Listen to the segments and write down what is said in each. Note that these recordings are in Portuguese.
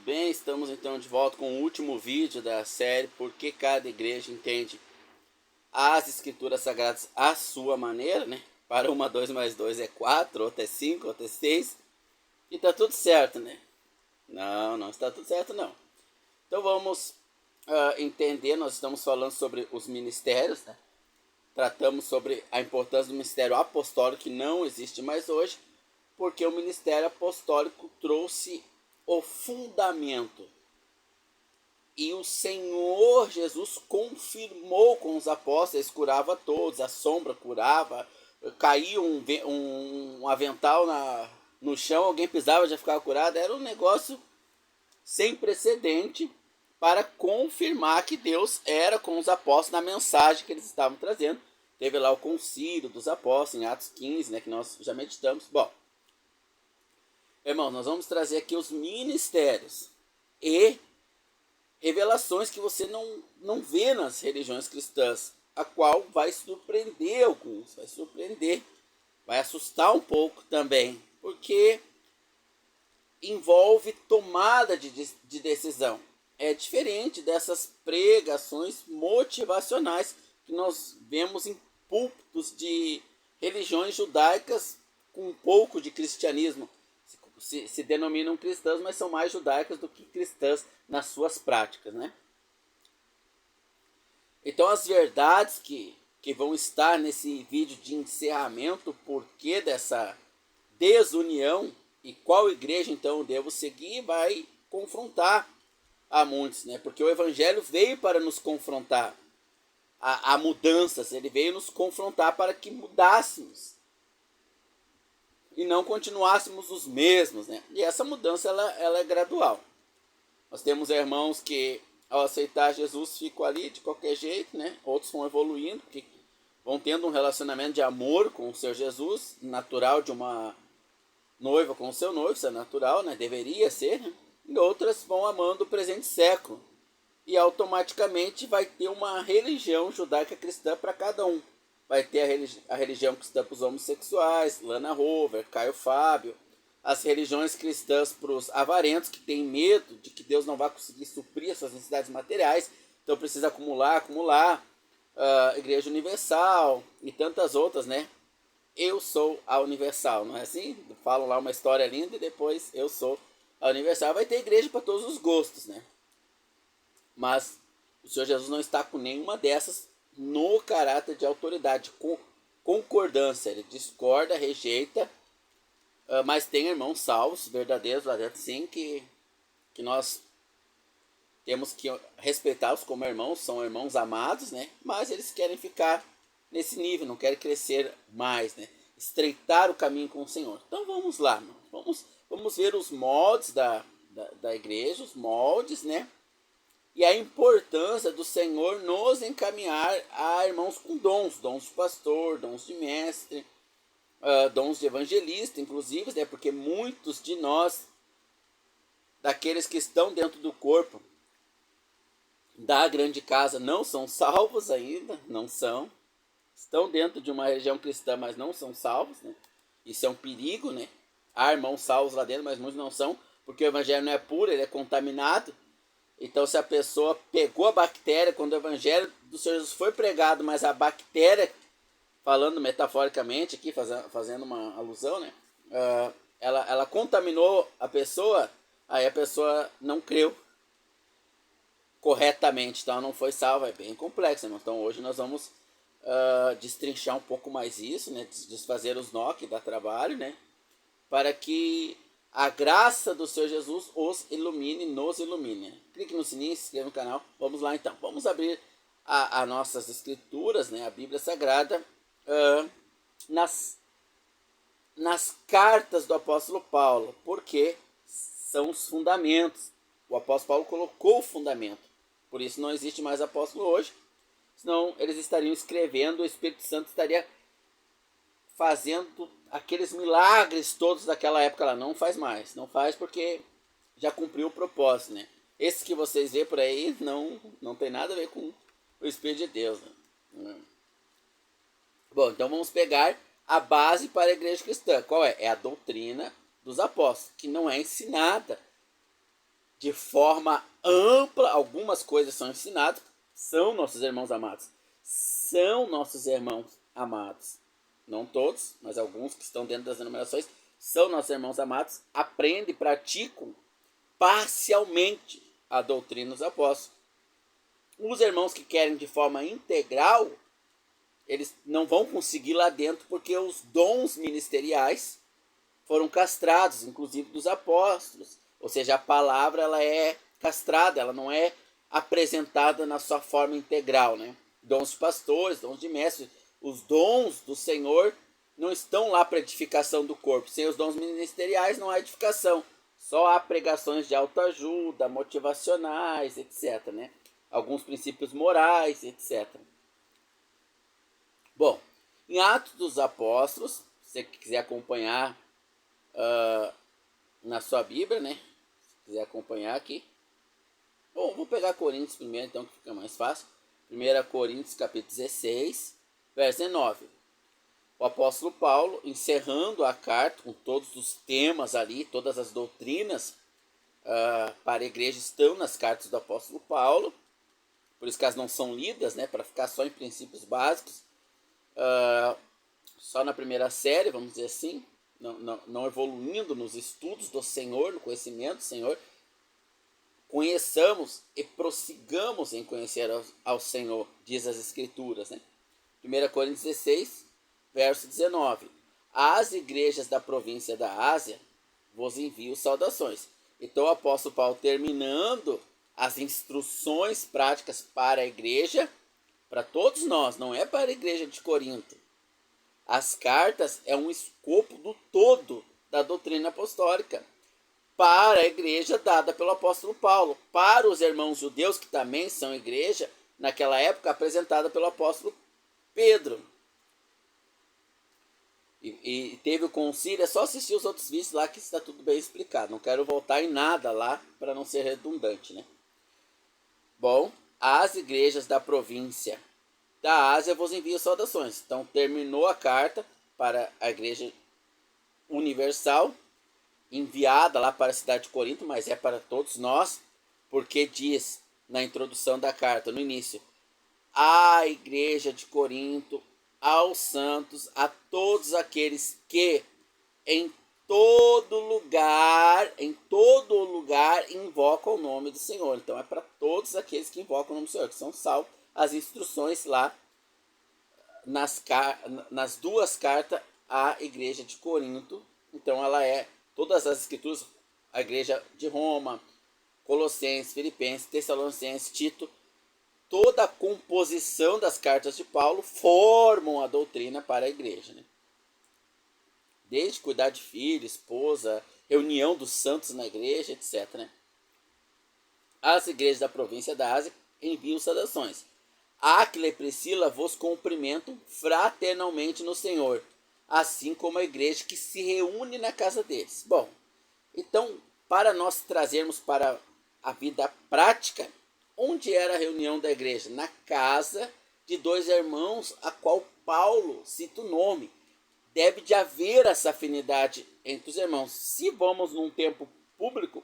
bem? Estamos então de volta com o último vídeo da série Por que cada igreja entende as escrituras sagradas à sua maneira, né? Para uma 2 mais 2 é 4, outra é 5, outra é 6. E tá tudo certo, né? Não está tudo certo não. Então vamos entender, nós estamos falando sobre os ministérios, né? Tratamos sobre a importância do ministério apostólico que não existe mais hoje, porque o ministério apostólico trouxe o fundamento. E o Senhor Jesus confirmou com os apóstolos, eles curava todos, a sombra curava, caía um avental no chão, alguém pisava já ficava curado. Era um negócio sem precedente para confirmar que Deus era com os apóstolos na mensagem que eles estavam trazendo. Teve lá o concílio dos apóstolos em Atos 15, né, que nós já meditamos. Bom, irmãos, nós vamos trazer aqui os ministérios e revelações que você não vê nas religiões cristãs, a qual vai surpreender alguns, vai surpreender, vai assustar um pouco também, porque envolve tomada de decisão. É diferente dessas pregações motivacionais que nós vemos em púlpitos de religiões judaicas com um pouco de cristianismo. Se denominam cristãs, mas são mais judaicas do que cristãs nas suas práticas, né? Então as verdades que vão estar nesse vídeo de encerramento, o porquê dessa desunião e qual igreja então eu devo seguir, vai confrontar a muitos, né? Porque o evangelho veio para nos confrontar a mudanças, ele veio nos confrontar para que mudássemos e não continuássemos os mesmos, né? E essa mudança ela é gradual. Nós temos irmãos que ao aceitar Jesus ficam ali de qualquer jeito, né? Outros vão evoluindo, que vão tendo um relacionamento de amor com o seu Jesus, natural de uma noiva com o seu noivo, isso é natural, né? Deveria ser, né? E outras vão amando o presente século. E automaticamente vai ter uma religião judaica cristã para cada um. Vai ter a religião cristã para os homossexuais, Lana Rover, Caio Fábio. As religiões cristãs para os avarentos, que têm medo de que Deus não vai conseguir suprir as suas necessidades materiais. Então precisa acumular. Igreja Universal e tantas outras, né? Eu sou a Universal, não é assim? Falam lá uma história linda e depois eu sou a Universal. Vai ter igreja para todos os gostos, né? Mas o Senhor Jesus não está com nenhuma dessas no caráter de autoridade, com concordância. Ele discorda, rejeita, mas tem irmãos salvos, verdadeiros lá dentro, sim, que nós temos que respeitá-los como irmãos, são irmãos amados, né? Mas eles querem ficar nesse nível, não querem crescer mais, né? Estreitar o caminho com o Senhor. Então vamos lá, vamos ver os moldes da igreja, os moldes, né? E a importância do Senhor nos encaminhar a irmãos com dons de pastor, dons de mestre, dons de evangelista, inclusive, né? Porque muitos de nós, daqueles que estão dentro do corpo da grande casa, não são salvos ainda, não são. Estão dentro de uma religião cristã, mas não são salvos, né? Isso é um perigo, né? Há irmãos salvos lá dentro, mas muitos não são, porque o evangelho não é puro, ele é contaminado. Então, se a pessoa pegou a bactéria, quando o evangelho do Senhor Jesus foi pregado, mas a bactéria, falando metaforicamente aqui, fazendo uma alusão, né? Ela contaminou a pessoa, aí a pessoa não creu corretamente, então não foi salva. É bem complexo, irmão. Então hoje nós vamos destrinchar um pouco mais isso, né? Desfazer os nó que dá trabalho, né? Para que a graça do Senhor Jesus os ilumine, nos ilumine. Clique no sininho, se inscreva no canal. Vamos lá então. Vamos abrir as nossas escrituras, né? A Bíblia Sagrada, nas cartas do apóstolo Paulo, porque são os fundamentos. O apóstolo Paulo colocou o fundamento. Por isso não existe mais apóstolo hoje. Senão eles estariam escrevendo, o Espírito Santo estaria fazendo aqueles milagres todos daquela época lá. Não faz mais, não faz porque já cumpriu o propósito, né? Esses que vocês vê por aí não tem nada a ver com o Espírito de Deus, né? Bom, então vamos pegar a base para a igreja cristã. Qual é? É a doutrina dos apóstolos, que não é ensinada de forma ampla, algumas coisas são ensinadas, são nossos irmãos amados. São nossos irmãos amados. Não todos, mas alguns que estão dentro das denominações são nossos irmãos amados, aprendem e praticam parcialmente a doutrina dos apóstolos. Os irmãos que querem de forma integral, eles não vão conseguir lá dentro porque os dons ministeriais foram castrados, inclusive dos apóstolos. Ou seja, a palavra ela é castrada, ela não é apresentada na sua forma integral, né? Dons de pastores, dons de mestres, os dons do Senhor não estão lá para edificação do corpo. Sem os dons ministeriais não há edificação. Só há pregações de autoajuda, motivacionais, etc., né? Alguns princípios morais, etc. Bom, em Atos dos Apóstolos, se você quiser acompanhar na sua Bíblia, né? Se quiser acompanhar aqui. Bom, vou pegar Coríntios primeiro, então, que fica mais fácil. 1 Coríntios, capítulo 16, verso 9. O apóstolo Paulo, encerrando a carta com todos os temas ali, todas as doutrinas para a igreja estão nas cartas do apóstolo Paulo. Por isso que elas não são lidas, né? Para ficar só em princípios básicos. Só na primeira série, vamos dizer assim. Não evoluindo nos estudos do Senhor, no conhecimento do Senhor. Conheçamos e prossigamos em conhecer ao Senhor, diz as Escrituras, né? 1 Coríntios 16, verso 19. Às igrejas da província da Ásia vos envio saudações. Então o apóstolo Paulo, terminando as instruções práticas para a igreja, para todos nós, não é para a igreja de Corinto. As cartas é um escopo do todo da doutrina apostólica para a igreja dada pelo apóstolo Paulo, para os irmãos judeus que também são igreja, naquela época apresentada pelo apóstolo Pedro. E teve o concílio, é só assistir os outros vídeos lá que está tudo bem explicado. Não quero voltar em nada lá para não ser redundante, né? Bom, as igrejas da província da Ásia vos envio saudações. Então terminou a carta para a igreja universal, enviada lá para a cidade de Corinto, mas é para todos nós, porque diz na introdução da carta, no início, a igreja de Corinto, aos santos, a todos aqueles que em todo lugar invocam o nome do Senhor. Então é para todos aqueles que invocam o nome do Senhor, que são salvos. As instruções lá nas duas cartas à igreja de Corinto. Então ela é todas as escrituras, a igreja de Roma, Colossenses, Filipenses, Tessalonicenses, Tito, toda a composição das cartas de Paulo formam a doutrina para a igreja, né? Desde cuidar de filho, esposa, reunião dos santos na igreja, etc., né? As igrejas da província da Ásia enviam saudações. Áquila e Priscila vos cumprimentam fraternalmente no Senhor, assim como a igreja que se reúne na casa deles. Bom, então, para nós trazermos para a vida prática, onde era a reunião da igreja? Na casa de dois irmãos, a qual Paulo cita o nome. Deve de haver essa afinidade entre os irmãos. Se vamos num tempo público,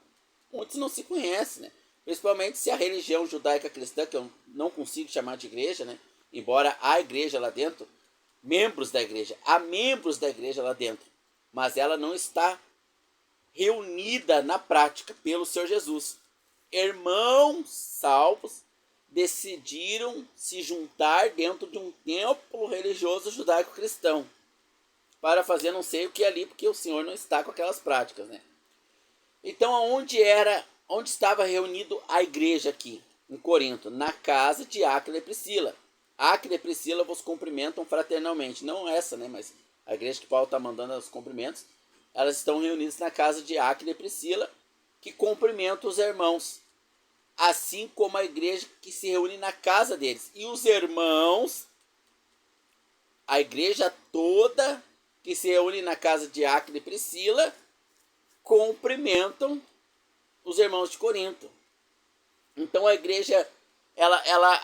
muitos não se conhecem, né? Principalmente se a religião judaica cristã, que eu não consigo chamar de igreja, né? Embora há igreja lá dentro, há membros da igreja lá dentro, mas ela não está reunida na prática pelo Senhor Jesus. Irmãos salvos decidiram se juntar dentro de um templo religioso judaico-cristão para fazer não sei o que ali, porque o Senhor não está com aquelas práticas, né? Então, onde estava reunido a igreja aqui, em Corinto? Na casa de Áquila e Priscila. Áquila e Priscila vos cumprimentam fraternalmente. Não essa, né? Mas a igreja que Paulo está mandando os cumprimentos, elas estão reunidas na casa de Áquila e Priscila, que cumprimentam os irmãos, assim como a igreja que se reúne na casa deles. E os irmãos, a igreja toda que se reúne na casa de Áquila e Priscila, cumprimentam os irmãos de Corinto. Então a igreja,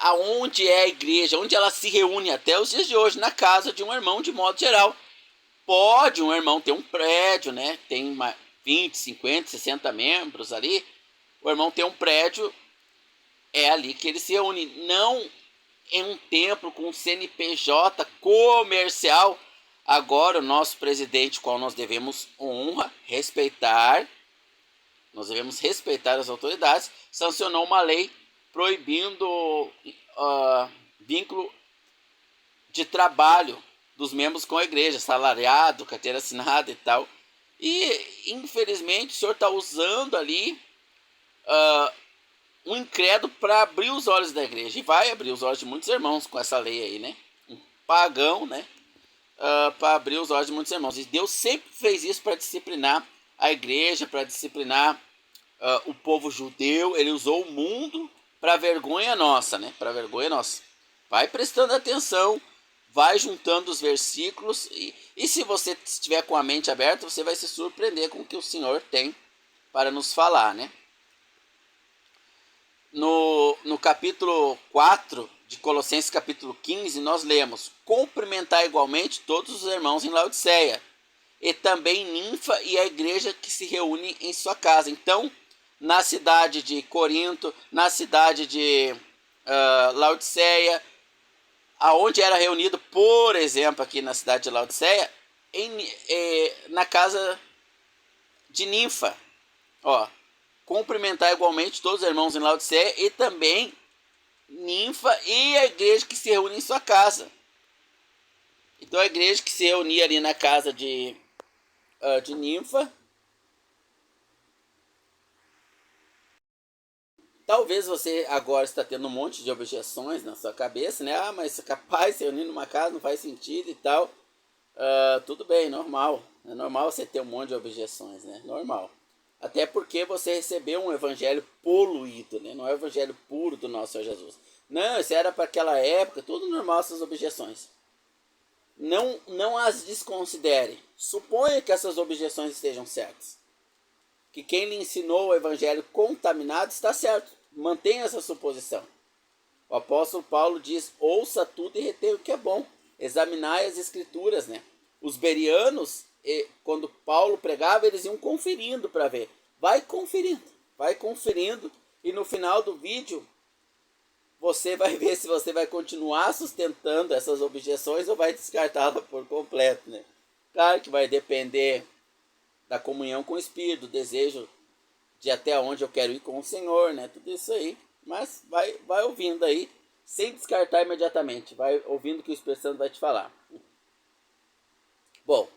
aonde é a igreja, onde ela se reúne até os dias de hoje, na casa de um irmão de modo geral. Pode um irmão ter um prédio, né? Tem 20, 50, 60 membros ali, o irmão tem um prédio, é ali que ele se reúne. Não em um templo com CNPJ comercial. Agora o nosso presidente, qual nós devemos honra, respeitar, nós devemos respeitar as autoridades, sancionou uma lei proibindo vínculo de trabalho dos membros com a igreja, salariado, carteira assinada e tal. E, infelizmente, o senhor está usando ali um incrédulo para abrir os olhos da igreja. E vai abrir os olhos de muitos irmãos com essa lei aí, né? Um pagão, né? Para abrir os olhos de muitos irmãos. E Deus sempre fez isso para disciplinar a igreja, para disciplinar o povo judeu. Ele usou o mundo para vergonha nossa, né? Para vergonha nossa. Vai prestando atenção, vai juntando os versículos e se você estiver com a mente aberta, você vai se surpreender com o que o Senhor tem para nos falar, né? No capítulo 4 de Colossenses, capítulo 15, nós lemos: cumprimentar igualmente todos os irmãos em Laodiceia, e também Ninfa e a igreja que se reúne em sua casa. Então, na cidade de Corinto, na cidade de Laodiceia, aonde era reunido, por exemplo, aqui na cidade de Laodiceia, na casa de Ninfa, ó, cumprimentar igualmente todos os irmãos em Laodiceia e também Ninfa e a igreja que se reúne em sua casa. Então a igreja que se reunia ali na casa de Ninfa, talvez você agora está tendo um monte de objeções na sua cabeça, né? Ah, mas capaz de se reunir numa casa não faz sentido e tal. Tudo bem, normal. É normal você ter um monte de objeções, né? Normal. Até porque você recebeu um evangelho poluído, né? Não é o evangelho puro do nosso Senhor Jesus. Não, isso era para aquela época, tudo normal essas objeções. Não as desconsidere. Suponha que essas objeções estejam certas. Que quem lhe ensinou o evangelho contaminado está certo. Mantenha essa suposição. O apóstolo Paulo diz: ouça tudo e retenha o que é bom. Examinai as escrituras, né? Os berianos, quando Paulo pregava, eles iam conferindo para ver. Vai conferindo. E no final do vídeo, você vai ver se você vai continuar sustentando essas objeções ou vai descartá-las por completo, né? Claro que vai depender da comunhão com o Espírito, do desejo de até onde eu quero ir com o Senhor, né? Tudo isso aí. Mas vai ouvindo aí, sem descartar imediatamente. Vai ouvindo o que o Espírito Santo vai te falar. Bom,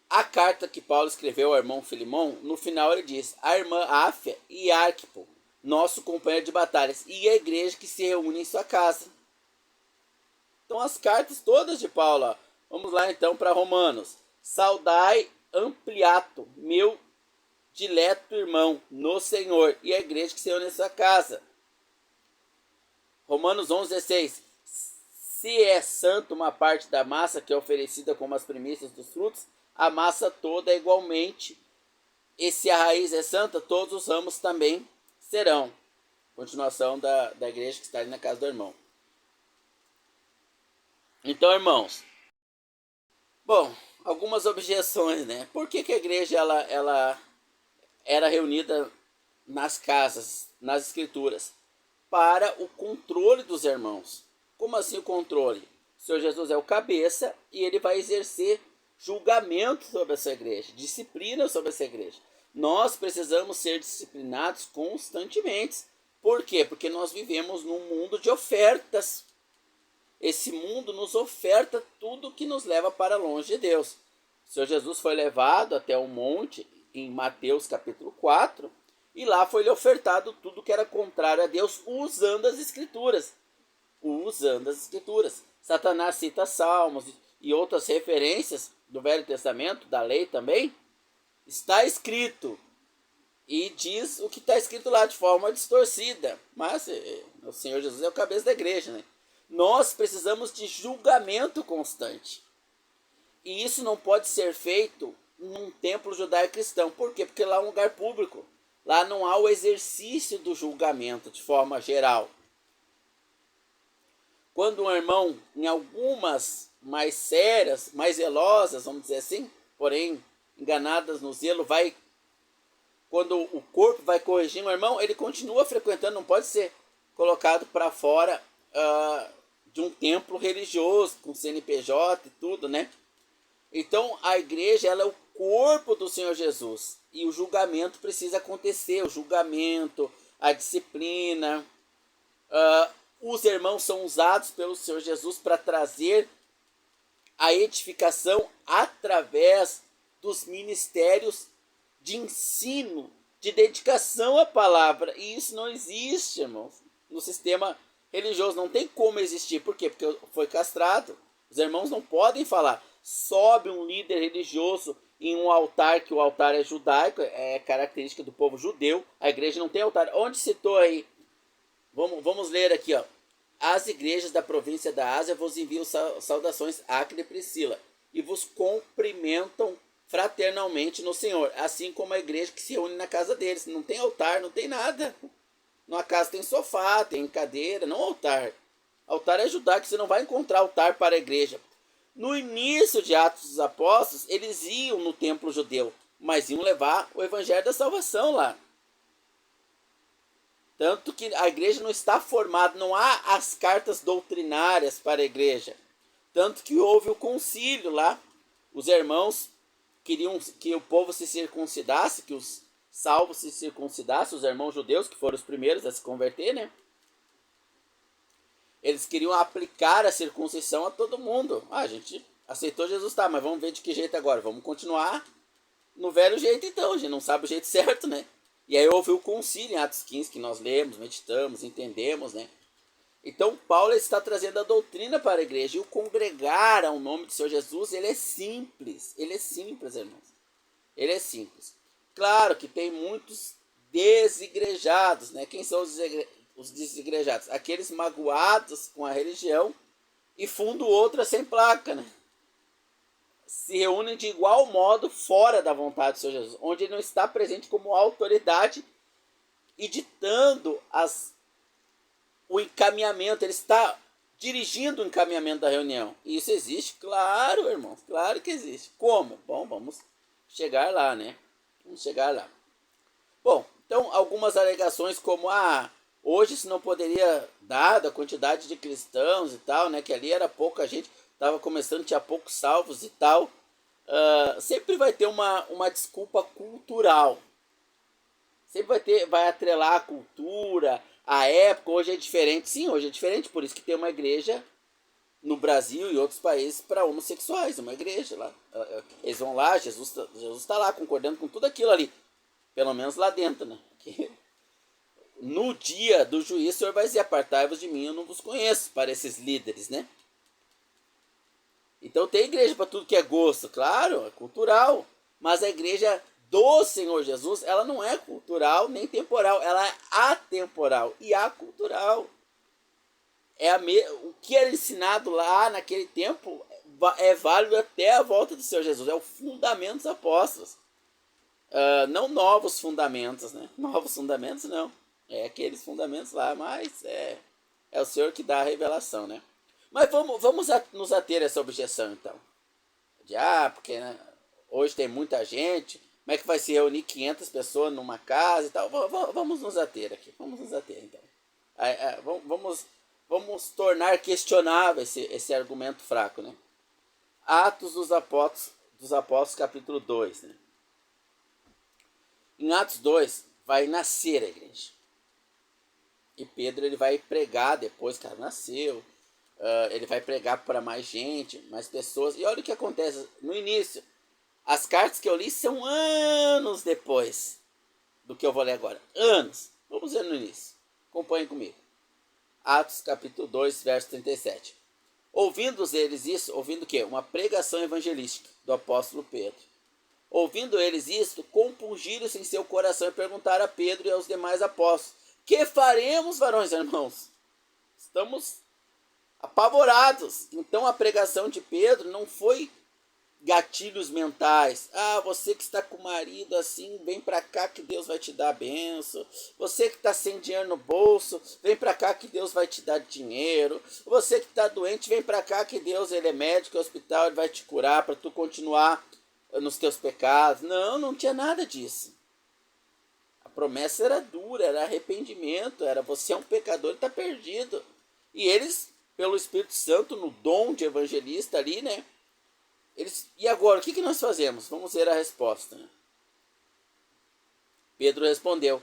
a carta que Paulo escreveu ao irmão Filimão, no final ele diz: a irmã Áfia e Arquipo, nosso companheiro de batalhas, e a igreja que se reúne em sua casa. Então as cartas todas de Paulo, ó. Vamos lá então para Romanos. Saudai Ampliato, meu dileto irmão no Senhor, e a igreja que se reúne em sua casa. Romanos 11:16. Se é santo uma parte da massa que é oferecida como as primícias dos frutos, a massa toda é igualmente. E se a raiz é santa, todos os ramos também serão. Continuação da igreja que está ali na casa do irmão. Então, irmãos, bom, algumas objeções, né? Por que a igreja ela era reunida nas casas, nas escrituras? Para o controle dos irmãos. Como assim o controle? O Senhor Jesus é o cabeça e ele vai exercer julgamento sobre essa igreja, disciplina sobre essa igreja. Nós precisamos ser disciplinados constantemente. Por quê? Porque nós vivemos num mundo de ofertas. Esse mundo nos oferta tudo que nos leva para longe de Deus. O Senhor Jesus foi levado até um monte em Mateus capítulo 4 e lá foi lhe ofertado tudo que era contrário a Deus usando as escrituras. Satanás cita salmos e outras referências do Velho Testamento, da lei também. Está escrito e diz o que está escrito lá de forma distorcida. Mas o Senhor Jesus é o cabeça da igreja, né? Nós precisamos de julgamento constante. E isso não pode ser feito num templo judaico-cristão. Por quê? Porque lá é um lugar público. Lá não há o exercício do julgamento de forma geral. Quando um irmão, em algumas mais sérias, mais zelosas, vamos dizer assim, porém enganadas no zelo, vai quando o corpo vai corrigir um irmão, ele continua frequentando, não pode ser colocado para fora de um templo religioso, com CNPJ e tudo, né? Então, a igreja, ela é o corpo do Senhor Jesus. E o julgamento precisa acontecer, o julgamento, a disciplina. Os irmãos são usados pelo Senhor Jesus para trazer a edificação através dos ministérios de ensino, de dedicação à palavra. E isso não existe, irmãos, no sistema religioso. Não tem como existir. Por quê? Porque foi castrado. Os irmãos não podem falar. Sobe um líder religioso em um altar, que o altar é judaico, é característica do povo judeu. A igreja não tem altar. Onde citou aí? Vamos ler aqui, ó. As igrejas da província da Ásia vos enviam saudações, Áquila e Priscila, e vos cumprimentam fraternalmente no Senhor, assim como a igreja que se reúne na casa deles. Não tem altar, não tem nada. Na casa tem sofá, tem cadeira, não altar. Altar é judaico, você não vai encontrar altar para a igreja. No início de Atos dos Apóstolos, eles iam no templo judeu, mas iam levar o evangelho da salvação lá. Tanto que a igreja não está formada, não há as cartas doutrinárias para a igreja. Tanto que houve o concílio lá. Os irmãos queriam que o povo se circuncidasse, que os salvos se circuncidassem, os irmãos judeus, que foram os primeiros a se converter, né? Eles queriam aplicar a circuncisão a todo mundo. A gente aceitou Jesus, tá, mas vamos ver de que jeito agora. Vamos continuar no velho jeito então, a gente não sabe o jeito certo, né? E aí houve o concílio em Atos 15, que nós lemos, meditamos, entendemos, né? Então Paulo está trazendo a doutrina para a igreja. E o congregar ao nome do Senhor Jesus, ele é simples. Ele é simples, irmãos. Ele é simples. Claro que tem muitos desigrejados, né? Quem são os desigrejados? Aqueles magoados com a religião e fundam outra sem placa, né? Se reúnem de igual modo fora da vontade do Senhor Jesus, onde ele não está presente como autoridade e ditando o encaminhamento, ele está dirigindo o encaminhamento da reunião. E isso existe? Claro, irmãos, claro que existe. Como? Bom, vamos chegar lá, né? Vamos chegar lá. Bom, então algumas alegações como, hoje se não poderia, dada a quantidade de cristãos e tal, né, que ali era pouca gente, estava começando, tinha poucos salvos e tal, sempre vai ter uma desculpa cultural. Sempre vai atrelar a cultura, a época. Hoje é diferente. Sim, hoje é diferente, por isso que tem uma igreja no Brasil e outros países para homossexuais, uma igreja lá. Eles vão lá, Jesus está lá concordando com tudo aquilo ali, pelo menos lá dentro, né? Que no dia do juízo o Senhor vai dizer: apartai-vos de mim, eu não vos conheço, para esses líderes, né? Então tem igreja para tudo que é gosto, claro, é cultural, mas a igreja do Senhor Jesus, ela não é cultural nem temporal, ela é atemporal e acultural. O que era ensinado lá naquele tempo é válido até a volta do Senhor Jesus, é o fundamento dos apóstolos. Não novos fundamentos, né? Novos fundamentos não, é aqueles fundamentos lá, mas é o Senhor que dá a revelação, né? Mas vamos nos ater a essa objeção, então. Porque né, hoje tem muita gente, como é que vai se reunir 500 pessoas numa casa e tal? Vamos nos ater aqui, vamos nos ater, então. Vamos tornar questionável esse argumento fraco, né? Atos dos Apóstolos, capítulo 2, né? Em Atos 2, vai nascer a igreja. E Pedro, ele vai pregar depois, cara, nasceu. Ele vai pregar para mais gente, mais pessoas. E olha o que acontece no início. As cartas que eu li são anos depois do que eu vou ler agora. Anos. Vamos ver no início. Acompanhem comigo. Atos capítulo 2, verso 37. Ouvindo eles isso, ouvindo o quê? Uma pregação evangelística do apóstolo Pedro. Ouvindo eles isto, compungiram-se em seu coração e perguntaram a Pedro e aos demais apóstolos: que faremos, varões e irmãos? Estamos apavorados. Então a pregação de Pedro não foi gatilhos mentais. Você que está com o marido assim, vem para cá que Deus vai te dar a benção. Você que está sem dinheiro no bolso, vem para cá que Deus vai te dar dinheiro. Você que está doente, vem para cá que Deus, ele é médico, é hospital, ele vai te curar para tu continuar nos teus pecados. Não tinha nada disso. promessa era dura, era arrependimento, era você é um pecador e está perdido. E eles, pelo Espírito Santo, no dom de evangelista ali, né? E agora, o que nós fazemos? Vamos ver a resposta. Né? Pedro respondeu: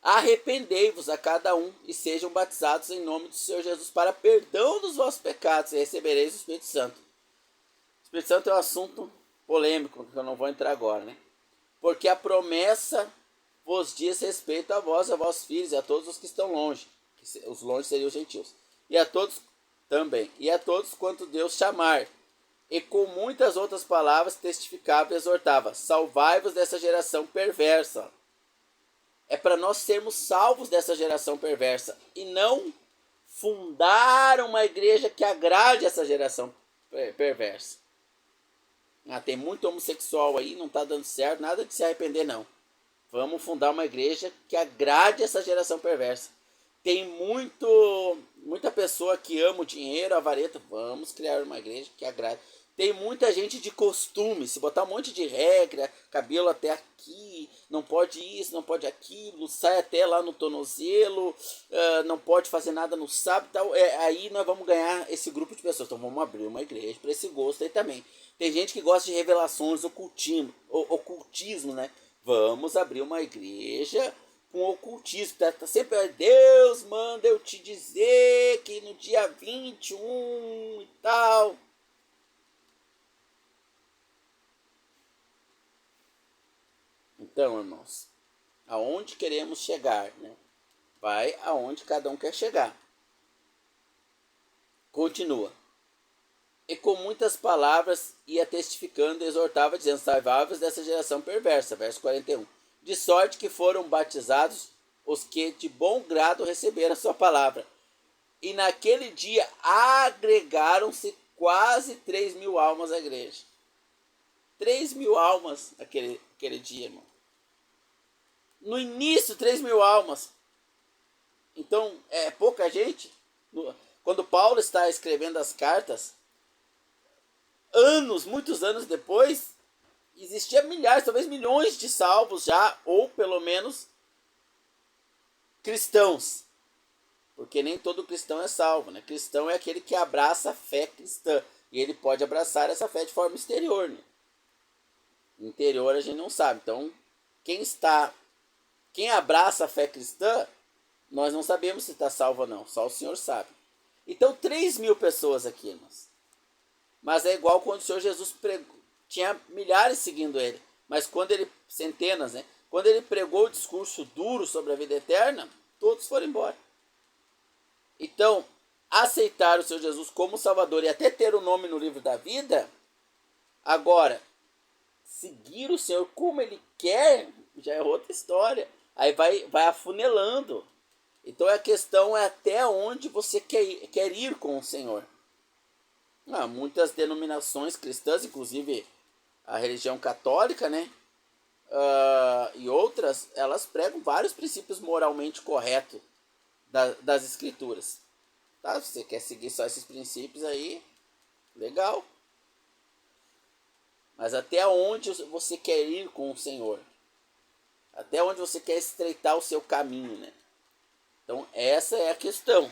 arrependei-vos a cada um e sejam batizados em nome do Senhor Jesus para perdão dos vossos pecados e recebereis o Espírito Santo. O Espírito Santo é um assunto polêmico, que eu não vou entrar agora, né? Porque a promessa vos diz respeito a vós, a vossos filhos e a todos os que estão longe. Os longe seriam os gentios. E a todos também. E a todos quanto Deus chamar. E com muitas outras palavras testificava e exortava: salvai-vos dessa geração perversa. É para nós sermos salvos dessa geração perversa e não fundar uma igreja que agrade essa geração perversa. Tem muito homossexual aí, não está dando certo, nada de se arrepender não. Vamos fundar uma igreja que agrade essa geração perversa. Tem muita pessoa que ama o dinheiro, a vareta. Vamos criar uma igreja que agrade. Tem muita gente de costume, se botar um monte de regra, cabelo até aqui, não pode isso, não pode aquilo, sai até lá no tornozelo, não pode fazer nada no sábado, tal. Aí nós vamos ganhar esse grupo de pessoas. Então vamos abrir uma igreja para esse gosto aí também. Tem gente que gosta de revelações, ocultismo, né? Vamos abrir uma igreja com ocultismo. Tá sempre, Deus manda eu te dizer que no dia 21 e tal. Então, irmãos, aonde queremos chegar, né? Vai aonde cada um quer chegar. Continua. E com muitas palavras ia testificando e exortava, dizendo: salvai-vos dessa geração perversa. Verso 41. De sorte que foram batizados os que de bom grado receberam a sua palavra. E naquele dia agregaram-se quase 3.000 almas à igreja. 3.000 almas aquele dia, irmão. No início, 3.000 almas. Então, é pouca gente. Quando Paulo está escrevendo as cartas, muitos anos depois, existia milhares, talvez milhões de salvos já, ou pelo menos cristãos. Porque nem todo cristão é salvo, né? Cristão é aquele que abraça a fé cristã. E ele pode abraçar essa fé de forma exterior, né? Interior a gente não sabe. Então, quem abraça a fé cristã, nós não sabemos se está salvo ou não. Só o Senhor sabe. Então, 3.000 pessoas aqui, irmãos. Mas é igual quando o Senhor Jesus pregou. Tinha milhares seguindo ele. Mas centenas, né? Quando ele pregou o discurso duro sobre a vida eterna, todos foram embora. Então, aceitar o Senhor Jesus como Salvador e até ter o nome no livro da vida, agora, seguir o Senhor como Ele quer, já é outra história. Aí vai afunilando. Então a questão é até onde você quer ir com o Senhor. Muitas denominações cristãs, inclusive a religião católica, né? E outras, elas pregam vários princípios moralmente corretos das escrituras. Tá? Se você quer seguir só esses princípios aí, legal. Mas até onde você quer ir com o Senhor? Até onde você quer estreitar o seu caminho, né? Então, essa é a questão.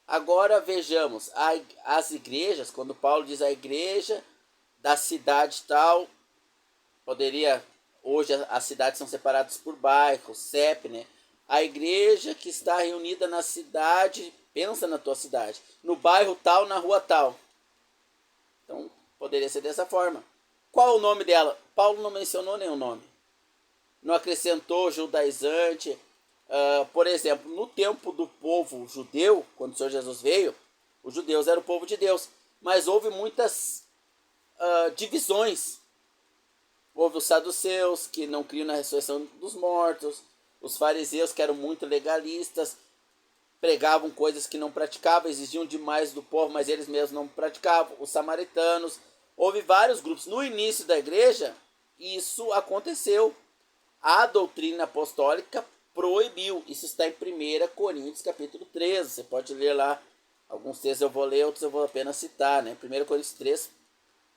Agora vejamos, as igrejas, quando Paulo diz a igreja da cidade tal, hoje as cidades são separadas por bairros, CEP, né? A igreja que está reunida na cidade, pensa na tua cidade, no bairro tal, na rua tal. Então, poderia ser dessa forma. Qual o nome dela? Paulo não mencionou nenhum nome. Não acrescentou judaizante. Por exemplo, no tempo do povo judeu, quando o Senhor Jesus veio, os judeus eram o povo de Deus. Mas houve muitas divisões. Houve os saduceus, que não criam na ressurreição dos mortos. Os fariseus, que eram muito legalistas, pregavam coisas que não praticavam, exigiam demais do povo, mas eles mesmos não praticavam. Os samaritanos. Houve vários grupos. No início da igreja, isso aconteceu. A doutrina apostólica proibiu. Isso está em 1 Coríntios capítulo 13. Você pode ler lá. Alguns textos eu vou ler, outros eu vou apenas citar. Né? 1 Coríntios 3,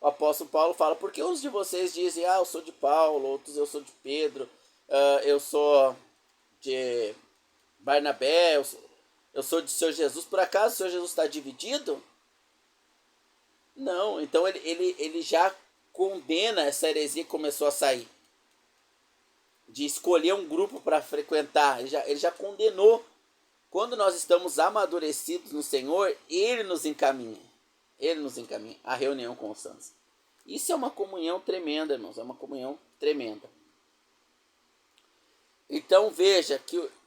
o apóstolo Paulo fala: porque uns de vocês dizem, eu sou de Paulo, outros eu sou de Pedro. eu sou de Barnabé, eu sou de Senhor Jesus. Por acaso o Senhor Jesus está dividido? Não, então ele já condena essa heresia que começou a sair. De escolher um grupo para frequentar. Ele já condenou. Quando nós estamos amadurecidos no Senhor, Ele nos encaminha. Ele nos encaminha à reunião com os santos. Isso é uma comunhão tremenda, irmãos. É uma comunhão tremenda. Então veja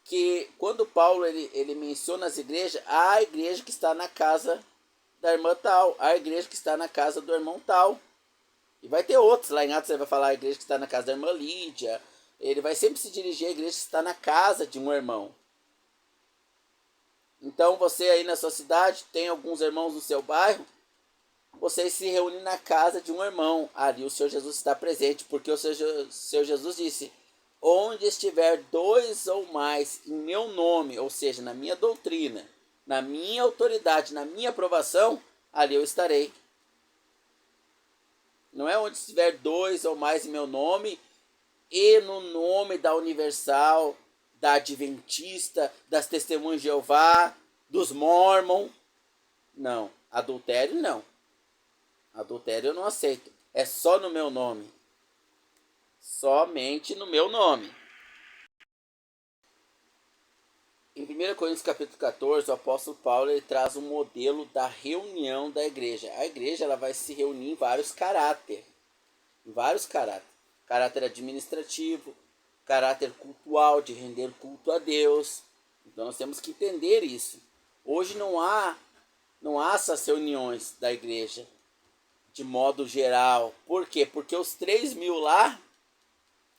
que quando Paulo ele menciona as igrejas, há a igreja que está na casa da irmã tal, há a igreja que está na casa do irmão tal. E vai ter outros. Lá em Atos ele vai falar a igreja que está na casa da irmã Lídia. Ele vai sempre se dirigir à igreja que está na casa de um irmão. Então você aí na sua cidade tem alguns irmãos no seu bairro, vocês se reúnem na casa de um irmão. Ali o Senhor Jesus está presente, porque o Senhor Jesus disse: onde estiver 2 ou mais em meu nome, ou seja, na minha doutrina, na minha autoridade, na minha aprovação, ali eu estarei. Não é onde estiver 2 ou mais em meu nome e no nome da Universal, da Adventista, das Testemunhas de Jeová, dos Mormon. Não, adultério não. Adultério eu não aceito. É só no meu nome. Somente no meu nome. Em 1 Coríntios capítulo 14, o apóstolo Paulo ele traz um modelo da reunião da igreja. A igreja ela vai se reunir em vários caráteres. Em vários caráteres. Caráter administrativo, caráter cultual, de render culto a Deus. Então nós temos que entender isso. Hoje não há essas reuniões da igreja de modo geral. Por quê? Porque os 3.000 lá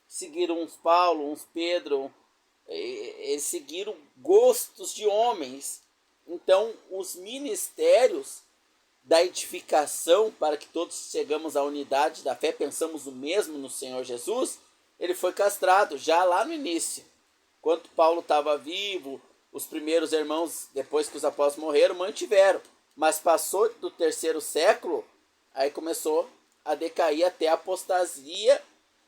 seguiram uns Paulo, uns Pedro, eles seguiram gostos de homens. Então os ministérios da edificação para que todos chegamos à unidade da fé, pensamos o mesmo no Senhor Jesus, ele foi castrado já lá no início. Enquanto Paulo estava vivo, os primeiros irmãos, depois que os apóstolos morreram, mantiveram. Mas passou do 3º século, aí começou a decair até a apostasia,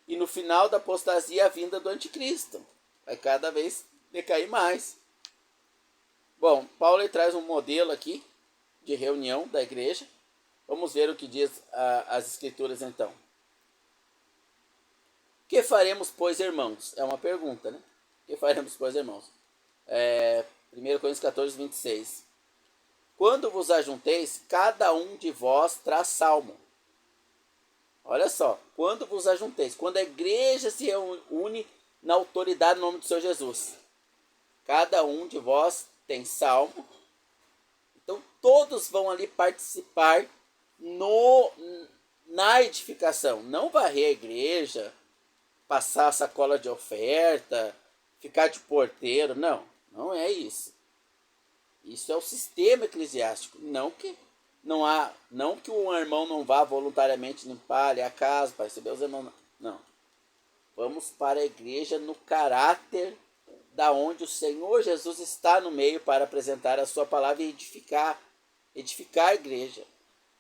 e no final da apostasia a vinda do anticristo. Vai cada vez decair mais. Bom, Paulo ele traz um modelo aqui de reunião da igreja. Vamos ver o que diz as escrituras então. Que faremos, pois, irmãos? É uma pergunta, né? Que faremos, pois, irmãos? 1 Coríntios 14, 26. Quando vos ajunteis, cada um de vós traz salmo. Olha só, quando vos ajunteis, quando a igreja se reúne na autoridade no nome do Senhor Jesus, cada um de vós tem salmo. Então todos vão ali participar na edificação. Não varrer a igreja, passar a sacola de oferta, ficar de porteiro. Não, não é isso. Isso é o sistema eclesiástico. Não que um irmão não vá voluntariamente limpar ali a casa para receber os irmãos. Não. Vamos para a igreja no caráter da onde o Senhor Jesus está no meio para apresentar a sua palavra e edificar a igreja.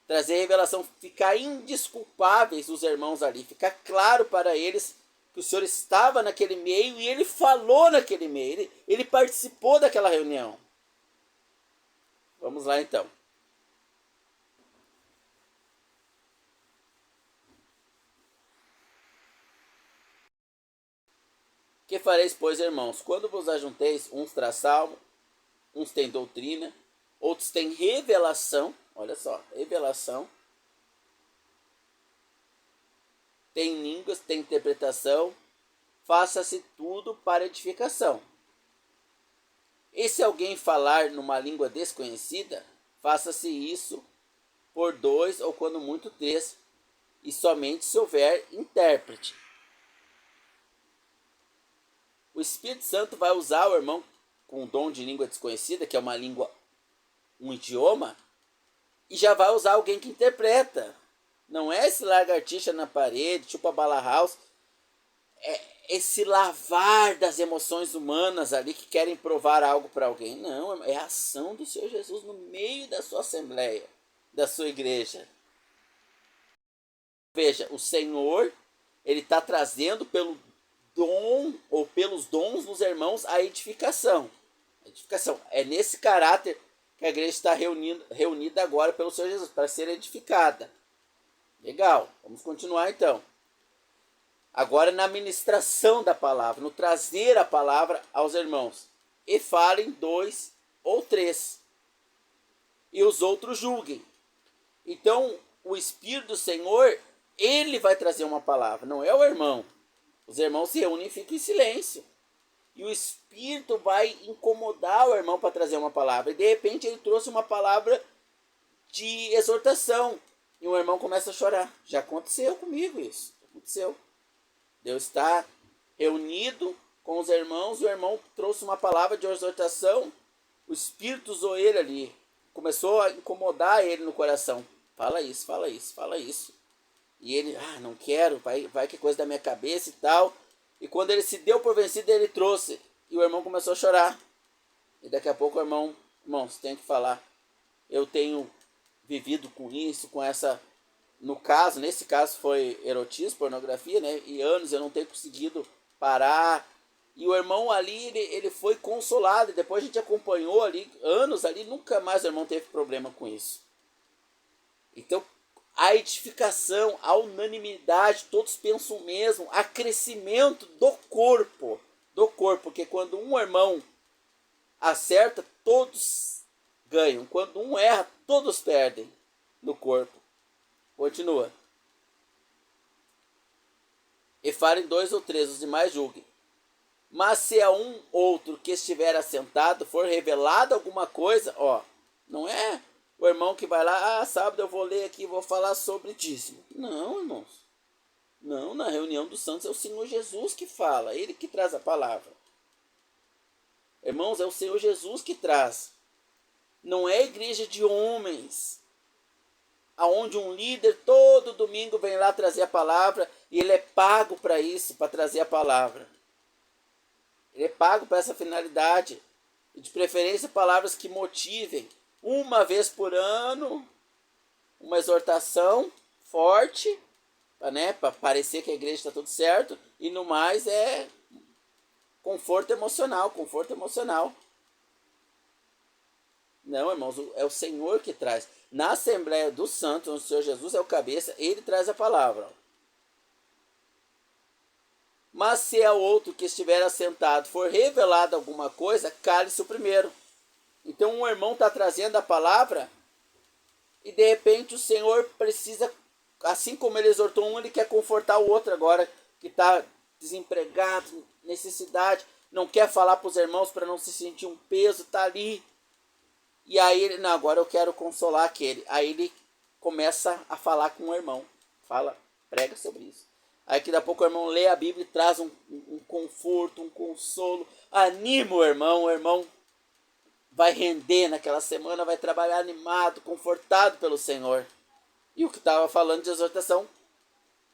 Trazer revelação, ficar indesculpáveis os irmãos ali, ficar claro para eles que o Senhor estava naquele meio e ele falou naquele meio, ele participou daquela reunião. Vamos lá então. Que fareis, pois, irmãos? Quando vos ajunteis, uns traz salmo, uns têm doutrina, outros têm revelação. Olha só, revelação. Tem línguas, tem interpretação. Faça-se tudo para edificação. E se alguém falar numa língua desconhecida, faça-se isso por 2 ou quando muito 3, e somente se houver intérprete. O Espírito Santo vai usar o irmão com o dom de língua desconhecida, que é uma língua, um idioma, e já vai usar alguém que interpreta. Não é esse lagartixa na parede, tipo a Bala House, é esse lavar das emoções humanas ali que querem provar algo para alguém. Não, é a ação do Senhor Jesus no meio da sua assembleia, da sua igreja. Veja, o Senhor, ele está trazendo pelo dom, ou pelos dons dos irmãos, a edificação. Edificação. É nesse caráter que a igreja está reunida agora pelo Senhor Jesus, para ser edificada. Legal, vamos continuar então. Agora na ministração da palavra, no trazer a palavra aos irmãos. E falem 2 ou 3, e os outros julguem. Então, o Espírito do Senhor, ele vai trazer uma palavra, não é o irmão. Os irmãos se reúnem e ficam em silêncio. E o Espírito vai incomodar o irmão para trazer uma palavra. E de repente ele trouxe uma palavra de exortação. E o irmão começa a chorar. Já aconteceu comigo isso. Aconteceu. Deus está reunido com os irmãos. O irmão trouxe uma palavra de exortação. O Espírito usou ele ali. Começou a incomodar ele no coração. Fala isso, fala isso, fala isso. E ele, não quero, vai que é coisa da minha cabeça e tal. E quando ele se deu por vencido, ele trouxe. E o irmão começou a chorar. E daqui a pouco o irmão, você tem que falar. Eu tenho vivido com isso, com essa... Nesse caso foi erotismo, pornografia, né? E anos eu não tenho conseguido parar. E o irmão ali, ele foi consolado. E depois a gente acompanhou ali, anos ali, nunca mais o irmão teve problema com isso. Então, a edificação, a unanimidade, todos pensam o mesmo, há crescimento do corpo, porque quando um irmão acerta, todos ganham, quando um erra, todos perdem no corpo. Continua. E falem 2 ou 3, os demais julguem. Mas se a um outro que estiver assentado for revelado alguma coisa, não é o irmão que vai lá, sábado eu vou ler aqui, vou falar sobre dízimo. Não, irmãos. Não, na reunião dos santos é o Senhor Jesus que fala, ele que traz a palavra. Irmãos, é o Senhor Jesus que traz. Não é igreja de homens, aonde um líder todo domingo vem lá trazer a palavra e ele é pago para isso, para trazer a palavra. Ele é pago para essa finalidade. E de preferência palavras que motivem. Uma vez por ano, uma exortação forte, para parecer que a igreja está tudo certo, e no mais é conforto emocional. Não, irmãos, é o Senhor que traz. Na Assembleia dos Santos, onde o Senhor Jesus é o cabeça, ele traz a palavra. Mas se ao outro que estiver assentado for revelado alguma coisa, cale-se o primeiro. Então um irmão está trazendo a palavra e de repente o Senhor precisa, assim como ele exortou um, ele quer confortar o outro agora que está desempregado, necessidade, não quer falar para os irmãos para não se sentir um peso, está ali. E aí ele, não, agora eu quero consolar aquele. Aí ele começa a falar com o irmão, prega sobre isso. Aí que daqui a pouco o irmão lê a Bíblia e traz um conforto, um consolo, anima o irmão vai render naquela semana, vai trabalhar animado, confortado pelo Senhor. E o que estava falando de exortação,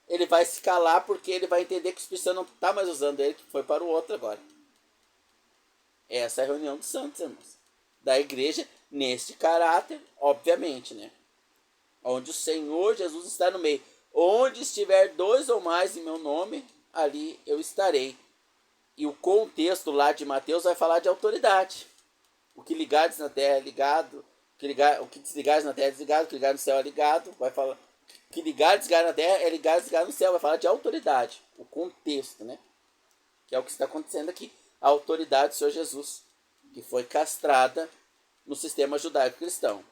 ele vai se calar porque ele vai entender que o Espírito Santo não está mais usando ele, que foi para o outro agora. Essa é a reunião dos santos, irmãos. Da igreja, neste caráter, obviamente, né? Onde o Senhor Jesus está no meio. Onde estiver 2 ou mais em meu nome, ali eu estarei. E o contexto lá de Mateus vai falar de autoridade. O que ligares na terra é ligado, o que desligares na terra é desligado, o que ligar no céu é ligado. Vai falar, o que ligar e desligar na terra é ligar e desligar no céu. Vai falar de autoridade. O contexto, né? Que é o que está acontecendo aqui. A autoridade do Senhor Jesus, que foi castrada no sistema judaico-cristão.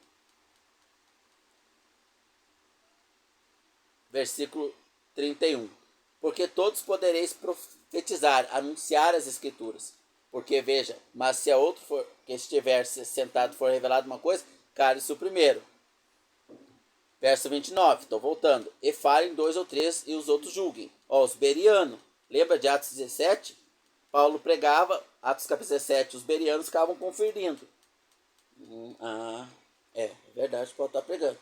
Versículo 31. Porque todos podereis profetizar, anunciar as escrituras. Porque, veja, mas se a outro que estiver sentado for revelado uma coisa, cale-se o primeiro. Verso 29, estou voltando. E falem 2 ou 3 e os outros julguem. Os berianos. Lembra de Atos 17? Paulo pregava, Atos capítulo 17, os berianos ficavam conferindo. É verdade, Paulo está pregando.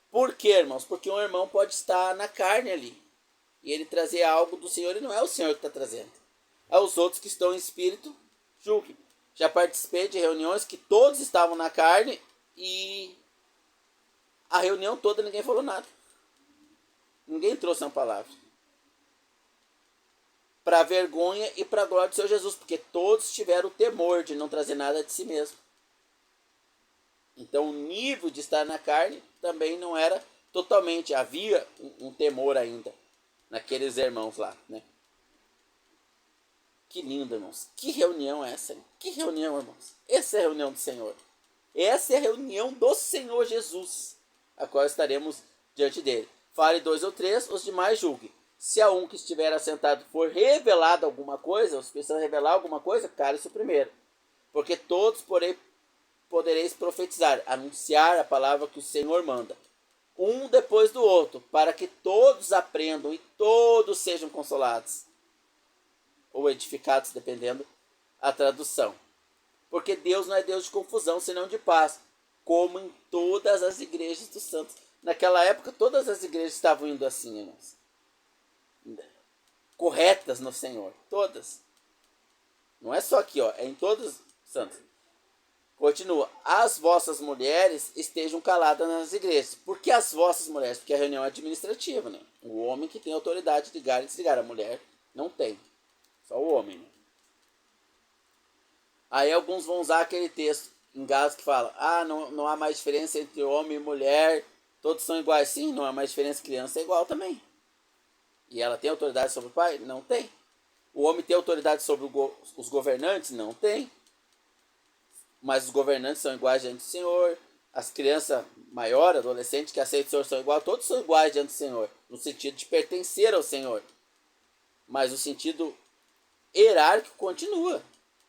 Por quê, irmãos? Porque um irmão pode estar na carne ali. E ele trazer algo do Senhor, e não é o Senhor que está trazendo. Aos outros que estão em espírito, julguem. Já participei de reuniões que todos estavam na carne e a reunião toda ninguém falou nada. Ninguém trouxe uma palavra. para a vergonha e para a glória do Senhor Jesus, porque todos tiveram o temor de não trazer nada de si mesmo. Então o nível de estar na carne também não era totalmente, havia um temor ainda naqueles irmãos lá, né? Que lindo, irmãos. Que reunião é essa? Que reunião, irmãos. Essa é a reunião do Senhor. Essa é a reunião do Senhor Jesus, a qual estaremos diante dele. Fale 2 ou 3, os demais julguem. Se a um que estiver assentado for revelado alguma coisa, ou se precisa revelar alguma coisa, cale-se o primeiro. Porque todos, porém, podereis profetizar, anunciar a palavra que o Senhor manda, um depois do outro, para que todos aprendam e todos sejam consolados, ou edificados, dependendo a tradução. Porque Deus não é Deus de confusão, senão de paz, como em todas as igrejas dos santos. Naquela época, todas as igrejas estavam indo assim, irmãos. Corretas no Senhor, todas. Não é só aqui, ó, é em todos os santos. Continua, as vossas mulheres estejam caladas nas igrejas. Por que as vossas mulheres? Porque a reunião é administrativa, né? O homem que tem autoridade de ligar e desligar, a mulher não tem. Só o homem, né? Aí alguns vão usar aquele texto em Gálatas que fala, não há mais diferença entre homem e mulher, todos são iguais. Sim, não há mais diferença, criança é igual também. E ela tem autoridade sobre o pai? Não tem. O homem tem autoridade sobre os governantes? Não tem. Mas os governantes são iguais diante do Senhor. As crianças maiores, adolescentes que aceitam o Senhor são iguais. Todos são iguais diante do Senhor. No sentido de pertencer ao Senhor. Mas o sentido hierárquico continua.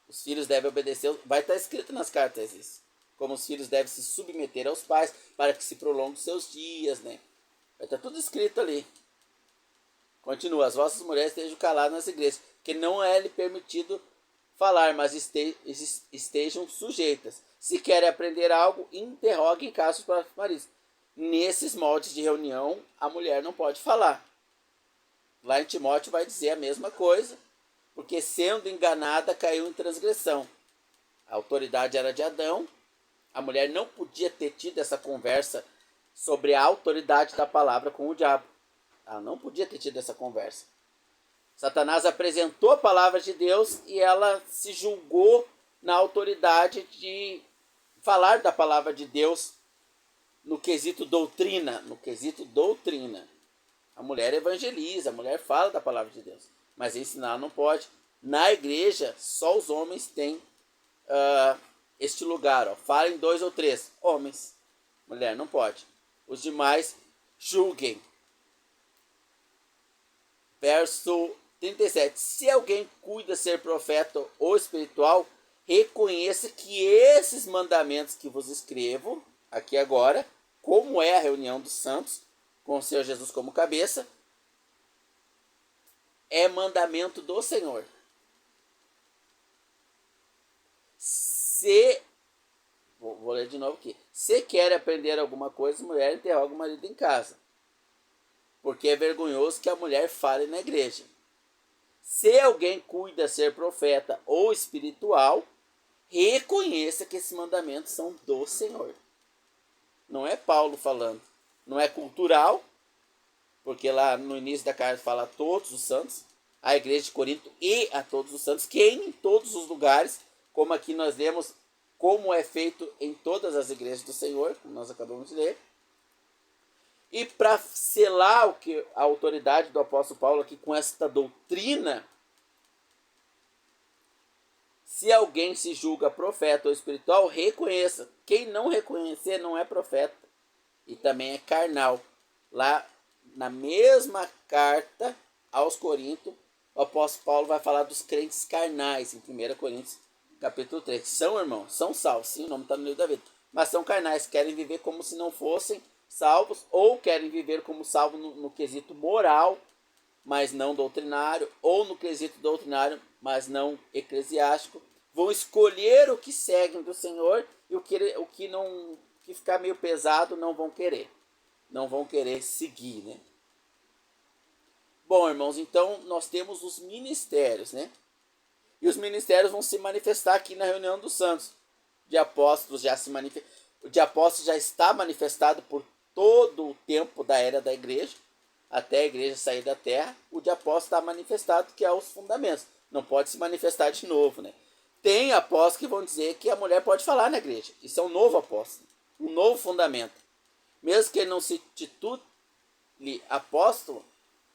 Os filhos devem obedecer. Vai estar escrito nas cartas isso. Como os filhos devem se submeter aos pais para que se prolonguem os seus dias, né? Vai estar tudo escrito ali. Continua. As vossas mulheres estejam caladas nas igrejas, que não é lhe permitido falar, mas estejam sujeitas. Se querem aprender algo, interroguem casos para maridos. Nesses moldes de reunião, a mulher não pode falar. Lá em Timóteo vai dizer a mesma coisa, porque sendo enganada caiu em transgressão. A autoridade era de Adão, a mulher não podia ter tido essa conversa sobre a autoridade da palavra com o diabo. Ela não podia ter tido essa conversa. Satanás apresentou a palavra de Deus e ela se julgou na autoridade de falar da palavra de Deus no quesito doutrina. No quesito doutrina. A mulher evangeliza, a mulher fala da palavra de Deus. Mas ensinar não pode. Na igreja, só os homens têm este lugar. Ó. Falem 2 ou 3. Homens. Mulher não pode. Os demais julguem. Verso 37. Se alguém cuida ser profeta ou espiritual, reconheça que esses mandamentos que vos escrevo aqui agora, como é a reunião dos santos, com o Senhor Jesus como cabeça, é mandamento do Senhor. Vou ler de novo aqui. Se quer aprender alguma coisa, mulher interroga o marido em casa. Porque é vergonhoso que a mulher fale na igreja. Se alguém cuida ser profeta ou espiritual, reconheça que esses mandamentos são do Senhor. Não é Paulo falando. Não é cultural, porque lá no início da carta fala a todos os santos, a igreja de Corinto e a todos os santos, que em todos os lugares, como aqui nós vemos, como é feito em todas as igrejas do Senhor, como nós acabamos de ler. E para selar o que a autoridade do apóstolo Paulo aqui com esta doutrina, se alguém se julga profeta ou espiritual, reconheça. Quem não reconhecer não é profeta e também é carnal. Lá na mesma carta aos Coríntios, o apóstolo Paulo vai falar dos crentes carnais, em 1 Coríntios capítulo 3. São, irmãos, são salvos, sim, o nome está no livro da vida. Mas são carnais, querem viver como se não fossem salvos, ou querem viver como salvos no quesito moral, mas não doutrinário, ou no quesito doutrinário, mas não eclesiástico. Vão escolher o que seguem do Senhor e o que não, que ficar meio pesado não vão querer. Não vão querer seguir, né? Bom, irmãos, então nós temos os ministérios, né? E os ministérios vão se manifestar aqui na reunião dos santos. De apóstolos o de apóstolos já está manifestado por todo o tempo da era da igreja. até a igreja sair da terra, o de apóstolo está manifestado, que é os fundamentos. Não pode se manifestar de novo, né? Tem apóstolos que vão dizer que a mulher pode falar na igreja. Isso é um novo apóstolo, um novo fundamento. Mesmo que ele não se titule apóstolo,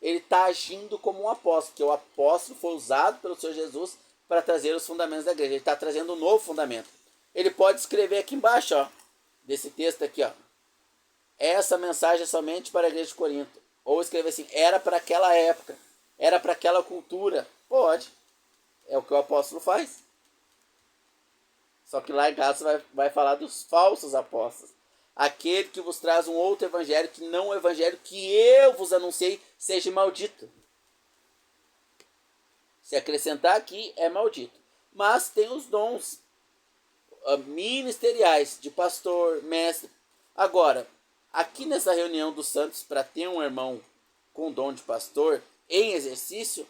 ele está agindo como um apóstolo, porque o apóstolo foi usado pelo Senhor Jesus para trazer os fundamentos da igreja. Ele está trazendo um novo fundamento. Ele pode escrever aqui embaixo, ó, desse texto aqui, ó, essa mensagem é somente para a igreja de Corinto. Ou escrever assim, era para aquela época, era para aquela cultura. Pode. É o que o apóstolo faz. Só que lá em Gálatas vai falar dos falsos apóstolos. Aquele que vos traz um outro evangelho, que não o evangelho que eu vos anunciei, seja maldito. Se acrescentar aqui, é maldito. Mas tem os dons ministeriais de pastor, mestre. Agora, aqui nessa reunião dos santos, para ter um irmão com dom de pastor em exercício,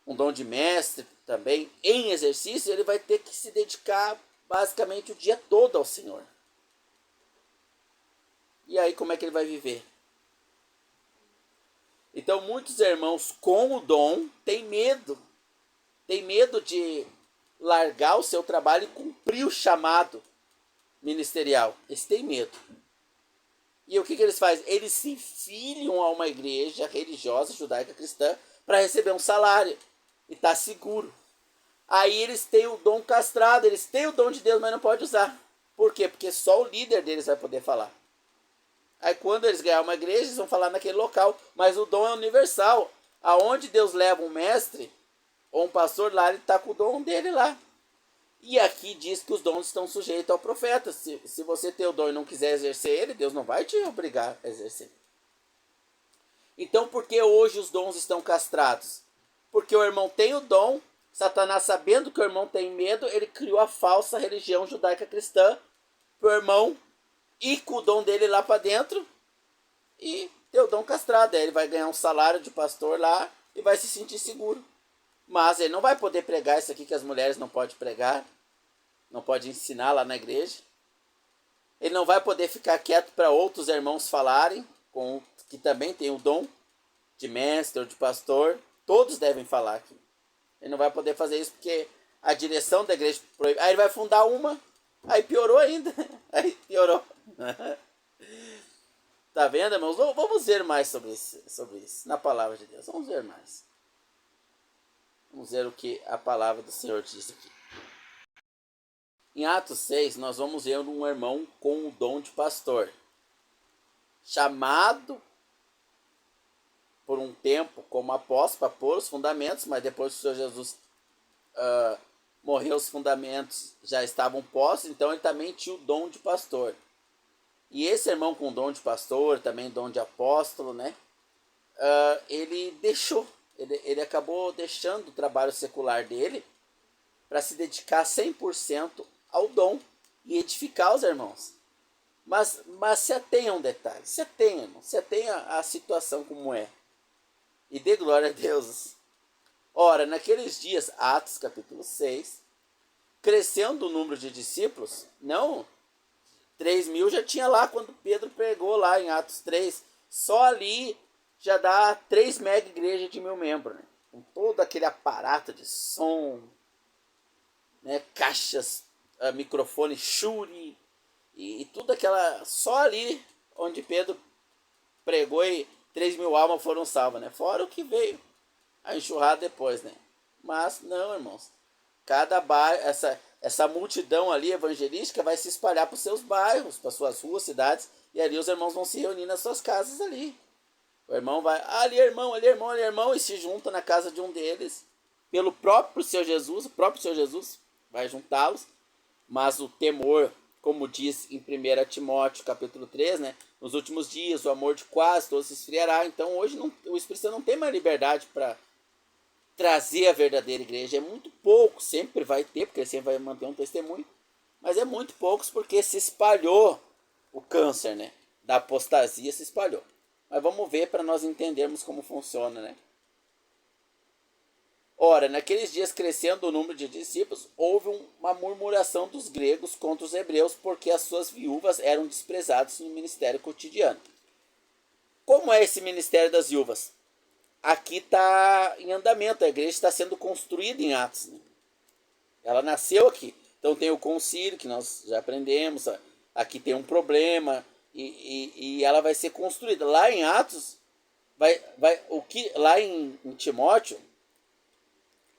um dom de mestre também em exercício, ele vai ter que se dedicar basicamente o dia todo ao Senhor. E aí como é que ele vai viver? Então muitos irmãos com o dom têm medo de largar o seu trabalho e cumprir o chamado ministerial. Eles têm medo. E o que eles fazem? Eles se filiam a uma igreja religiosa, judaica cristã, para receber um salário e estar seguro. Aí eles têm o dom castrado, eles têm o dom de Deus, mas não podem usar. Por quê? Porque só o líder deles vai poder falar. Aí quando eles ganharem uma igreja, eles vão falar naquele local, mas o dom é universal. Aonde Deus leva um mestre ou um pastor lá, ele está com o dom dele lá. E aqui diz que os dons estão sujeitos ao profeta. Se você tem o dom e não quiser exercer ele, Deus não vai te obrigar a exercer. Então por que hoje os dons estão castrados? Porque o irmão tem o dom, Satanás, sabendo que o irmão tem medo, ele criou a falsa religião judaica cristã para o irmão ir com o dom dele lá para dentro e ter o dom castrado. Aí ele vai ganhar um salário de pastor lá e vai se sentir seguro. Mas ele não vai poder pregar isso aqui que as mulheres não podem pregar, não pode ensinar lá na igreja. Ele não vai poder ficar quieto para outros irmãos falarem, que também tem o dom de mestre ou de pastor. Todos devem falar aqui. Ele não vai poder fazer isso porque a direção da igreja proíbe. Aí ele vai fundar uma, aí piorou ainda. Aí piorou. Tá vendo, irmãos? Vamos ver mais sobre isso na palavra de Deus. Vamos ver mais. Vamos ver o que a palavra do Senhor diz aqui. Em Atos 6, nós vamos ver um irmão com o dom de pastor, chamado por um tempo como apóstolo para pôr os fundamentos, mas depois que o Senhor Jesus morreu, os fundamentos já estavam postos, então ele também tinha o dom de pastor. E esse irmão com o dom de pastor, também dom de apóstolo, né? Ele deixou. Ele acabou deixando o trabalho secular dele para se dedicar 100% ao dom e edificar os irmãos. Mas se atenha a um detalhe, se atenha a situação como é. E dê glória a Deus. Ora, naqueles dias, Atos capítulo 6, crescendo o número de discípulos, não, 3.000 já tinha lá quando Pedro pregou lá em Atos 3, só ali já dá 3 mega igrejas de 1.000 membros, né? Com todo aquele aparato de som, né? Caixas, microfone Shure e tudo aquela, só ali onde Pedro pregou e 3.000 almas foram salvas, né? Fora o que veio a enxurrada depois, né? Mas não, irmãos, cada bairro, essa multidão ali evangelística vai se espalhar para os seus bairros, para suas ruas, cidades, e ali os irmãos vão se reunir nas suas casas ali. O irmão vai, ali irmão, e se junta na casa de um deles, pelo próprio Senhor Jesus, o próprio Senhor Jesus vai juntá-los, mas o temor, como diz em 1 Timóteo capítulo 3, né, nos últimos dias o amor de quase todos se esfriará. Então hoje o Espírito Santo não tem mais liberdade para trazer a verdadeira igreja. É muito pouco, sempre vai ter, porque ele sempre vai manter um testemunho, mas é muito poucos porque se espalhou o câncer, né, da apostasia, se espalhou. Mas vamos ver para nós entendermos como funciona, né? Ora, naqueles dias, crescendo o número de discípulos, houve uma murmuração dos gregos contra os hebreus, porque as suas viúvas eram desprezadas no ministério cotidiano. como é esse ministério das viúvas? Aqui está em andamento, a igreja está sendo construída em Atos, né? Ela nasceu aqui. Então tem o concílio, que nós já aprendemos, aqui tem um problema, e ela vai ser construída. Lá em Atos, lá em Timóteo,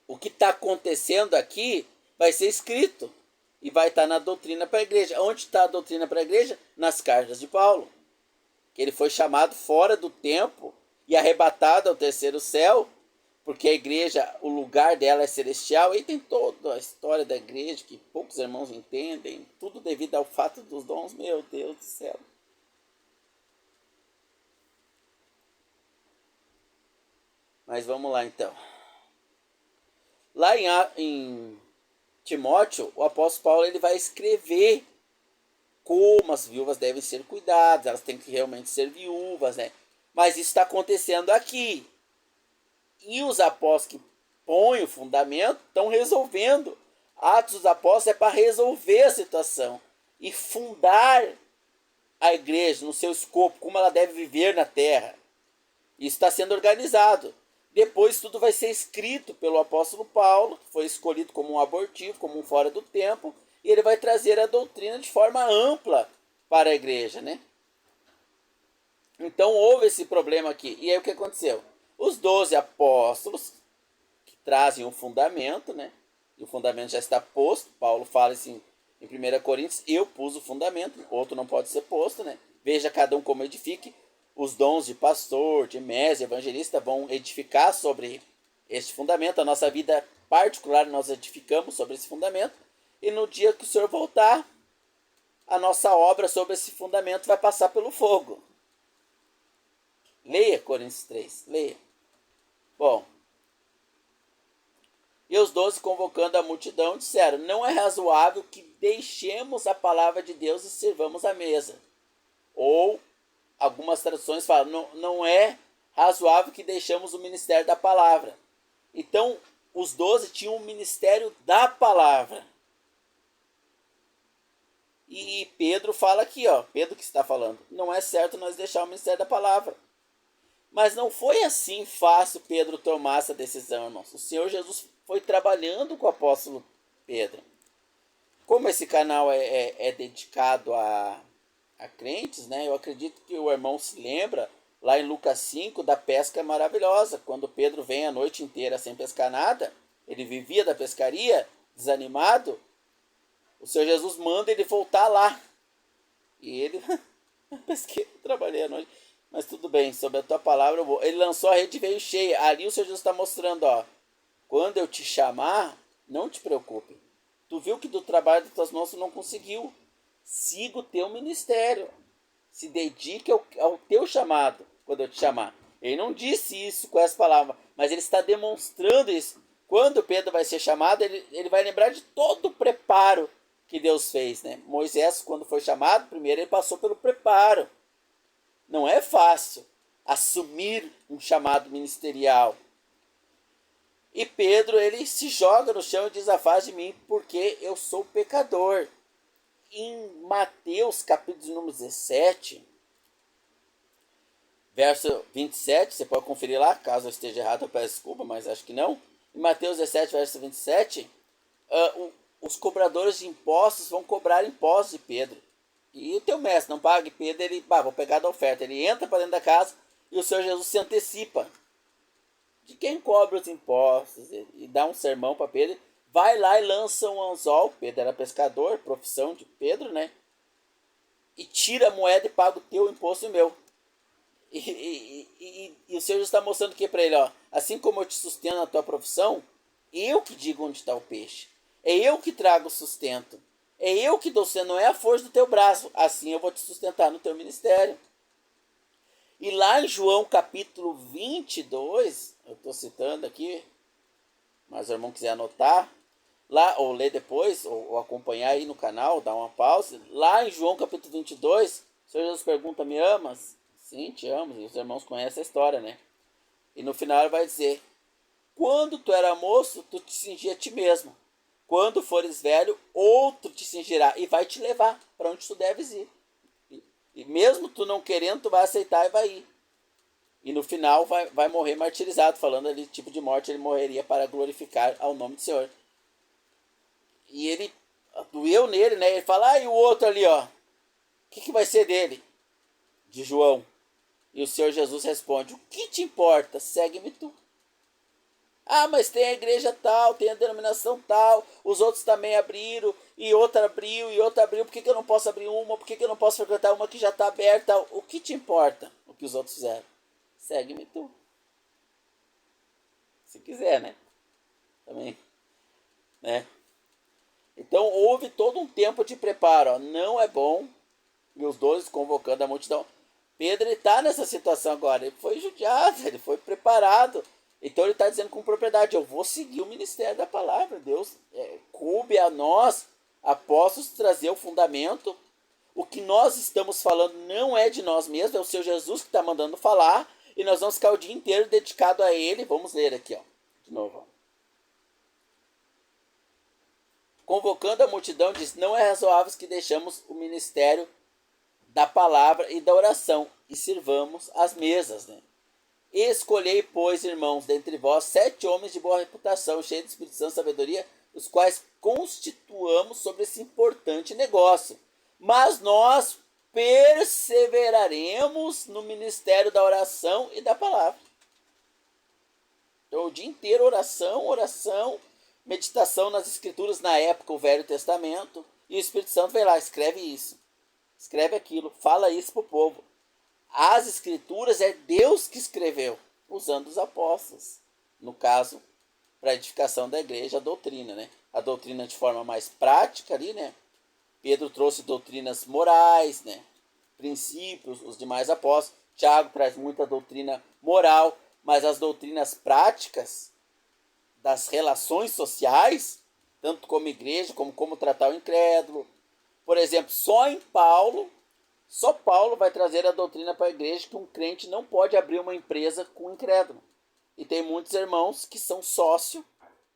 o que está acontecendo aqui vai ser escrito e vai estar na doutrina para a igreja. Onde está a doutrina para a igreja? Nas cartas de Paulo. Que ele foi chamado fora do tempo e arrebatado ao terceiro céu, porque a igreja, o lugar dela é celestial. E tem toda a história da igreja que poucos irmãos entendem, tudo devido ao fato dos dons. Meu Deus do céu. Mas vamos lá então. Lá em Timóteo, o apóstolo Paulo ele vai escrever como as viúvas devem ser cuidadas, elas têm que realmente ser viúvas, né? Mas isso está acontecendo aqui. E os apóstolos que põem o fundamento estão resolvendo. Atos dos Apóstolos é para resolver a situação e fundar a igreja no seu escopo, como ela deve viver na terra. Isso está sendo organizado. Depois tudo vai ser escrito pelo apóstolo Paulo, que foi escolhido como um abortivo, como um fora do tempo, e ele vai trazer a doutrina de forma ampla para a igreja, né? Então houve esse problema aqui. E aí o que aconteceu? Os 12 apóstolos, que trazem o fundamento, né? E o fundamento já está posto. Paulo fala assim em 1 Coríntios, eu pus o fundamento, outro não pode ser posto, né? Veja cada um como edifique. Os dons de pastor, de mestre, evangelista vão edificar sobre este fundamento. A nossa vida particular nós edificamos sobre esse fundamento. E no dia que o Senhor voltar, a nossa obra sobre esse fundamento vai passar pelo fogo. Leia Coríntios 3, leia. Bom, e os 12 convocando a multidão disseram, não é razoável que deixemos a palavra de Deus e servamos a mesa. Ou algumas traduções falam, não é razoável que deixemos o ministério da palavra. Então, os 12 tinham o ministério da palavra. E Pedro fala aqui, ó, Pedro que está falando, não é certo nós deixar o ministério da palavra. Mas não foi assim fácil Pedro tomar essa decisão, irmãos. O Senhor Jesus foi trabalhando com o apóstolo Pedro. Como esse canal é dedicado a crentes, né? Eu acredito que o irmão se lembra, lá em Lucas 5, da pesca maravilhosa. Quando Pedro vem a noite inteira sem pescar nada, ele vivia da pescaria, desanimado. O Senhor Jesus manda ele voltar lá. E ele, pesquei, trabalhei a noite. Mas tudo bem, sobre a tua palavra eu vou. Ele lançou a rede e veio cheia. Ali o Senhor Jesus está mostrando, ó. Quando eu te chamar, não te preocupe. Tu viu que do trabalho das tuas mãos tu não conseguiu. Siga o teu ministério. Se dedique ao teu chamado, quando eu te chamar. Ele não disse isso com essa palavra, mas ele está demonstrando isso. Quando Pedro vai ser chamado, ele vai lembrar de todo o preparo que Deus fez, né? Moisés, quando foi chamado, primeiro ele passou pelo preparo. Não é fácil assumir um chamado ministerial. E Pedro, ele se joga no chão e diz, afaste de mim, porque eu sou pecador. Em Mateus, capítulo número 17, verso 27, você pode conferir lá, caso eu esteja errado, eu peço desculpa, mas acho que não. Em Mateus 17, verso 27, os cobradores de impostos vão cobrar impostos de Pedro. E o teu mestre não paga, e Pedro, ele, vou pegar da oferta. Ele entra para dentro da casa e o Senhor Jesus se antecipa de quem cobra os impostos e dá um sermão para Pedro. Vai lá e lança um anzol. Pedro era pescador, profissão de Pedro, né? E tira a moeda e paga o teu imposto e o meu. E o Senhor Jesus está mostrando o que para ele? Ó, assim como eu te sustento na tua profissão, eu que digo onde está o peixe. É eu que trago o sustento. É eu que dou, você não é a força do teu braço. Assim eu vou te sustentar no teu ministério. E lá em João capítulo 22, eu estou citando aqui, mas se o irmão quiser anotar, lá, ou ler depois, ou acompanhar aí no canal, dar uma pausa. Lá em João capítulo 22, o Senhor Jesus pergunta, me amas? Sim, te amo. E os irmãos conhecem a história, né? E no final ele vai dizer, quando tu era moço, tu te cingia a ti mesmo. Quando fores velho, outro te cingirá e vai te levar para onde tu deves ir. E mesmo tu não querendo, tu vai aceitar e vai ir. E no final vai morrer martirizado, falando ali tipo de morte ele morreria para glorificar ao nome do Senhor. E ele doeu nele, né? Ele fala, e o outro ali, ó, o que vai ser dele? De João. E o Senhor Jesus responde, o que te importa? Segue-me tu. Mas tem a igreja tal, tem a denominação tal, os outros também abriram, e outra abriu, por que eu não posso abrir uma? Por que eu não posso frequentar uma que já está aberta? O que te importa? O que os outros fizeram? Segue-me tu. Se quiser, né? Também, né? Então houve todo um tempo de preparo, ó. Não é bom, e os 12 convocando a multidão. Pedro está nessa situação agora, ele foi judiado, ele foi preparado. Então ele está dizendo com propriedade, eu vou seguir o ministério da palavra. Deus, coube a nós, apóstolos, trazer o fundamento. O que nós estamos falando não é de nós mesmos, é o Senhor Jesus que está mandando falar. E nós vamos ficar o dia inteiro dedicado a ele. Vamos ler aqui, ó, de novo. Ó. Convocando a multidão, diz, não é razoável que deixamos o ministério da palavra e da oração e sirvamos as mesas, né? Escolhei, pois, irmãos, dentre vós 7 homens de boa reputação, cheios de Espírito Santo e sabedoria, os quais constituamos sobre esse importante negócio. Mas nós perseveraremos no ministério da oração e da palavra. Então, o dia inteiro oração, meditação nas escrituras, na época, o Velho Testamento, e o Espírito Santo vem lá, escreve isso, escreve aquilo, fala isso para o povo. As escrituras é Deus que escreveu, usando os apóstolos. No caso, para a edificação da igreja, a doutrina, né? A doutrina de forma mais prática ali, né? Pedro trouxe doutrinas morais, né? Princípios, os demais apóstolos. Tiago traz muita doutrina moral, mas as doutrinas práticas das relações sociais, tanto como igreja, como tratar o incrédulo. Por exemplo, só Paulo vai trazer a doutrina para a igreja que um crente não pode abrir uma empresa com um incrédulo. E tem muitos irmãos que são sócio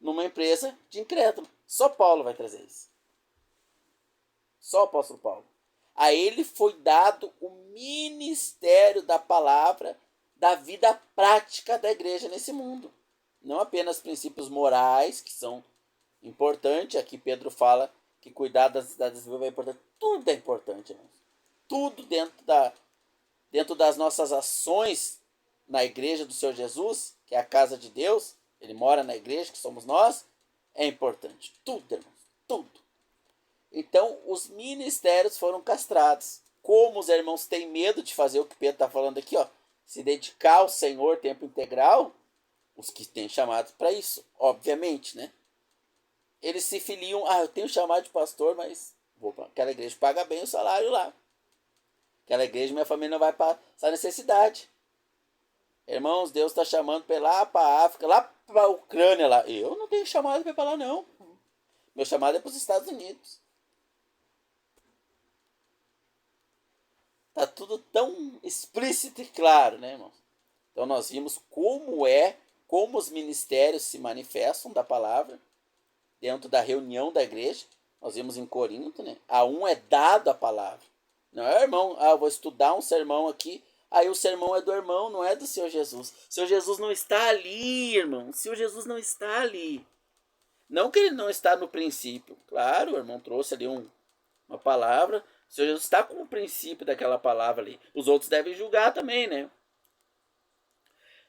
numa empresa de incrédulo. Só Paulo vai trazer isso. Só o apóstolo Paulo. A ele foi dado o ministério da palavra, da vida prática da igreja nesse mundo. Não apenas princípios morais, que são importantes. Aqui Pedro fala que cuidar das cidades vivas é importante. Tudo é importante, irmãos. Tudo dentro das nossas ações na igreja do Senhor Jesus, que é a casa de Deus, ele mora na igreja, que somos nós, é importante. Tudo, irmãos, tudo. Então, os ministérios foram castrados. Como os irmãos têm medo de fazer o que Pedro está falando aqui, ó, se dedicar ao Senhor tempo integral, os que têm chamado para isso, obviamente, né? Eles se filiam, eu tenho chamado de pastor, mas vou para aquela igreja, paga bem o salário lá. Aquela igreja, minha família não vai passar necessidade. Irmãos, Deus está chamando para ir lá para a África, lá para a Ucrânia. Lá. Eu não tenho chamado para ir para lá, não. Meu chamado é para os Estados Unidos. Está tudo tão explícito e claro, né, irmãos? Então nós vimos como os ministérios se manifestam da palavra dentro da reunião da igreja. Nós vimos em Corinto, né? A um é dado a palavra. Não é, irmão, eu vou estudar um sermão aqui, aí o sermão é do irmão, não é do Senhor Jesus. O Senhor Jesus não está ali, irmão. O Senhor Jesus não está ali. Não que ele não está no princípio. Claro, o irmão trouxe ali uma palavra. O Senhor Jesus está com o princípio daquela palavra ali. Os outros devem julgar também, né?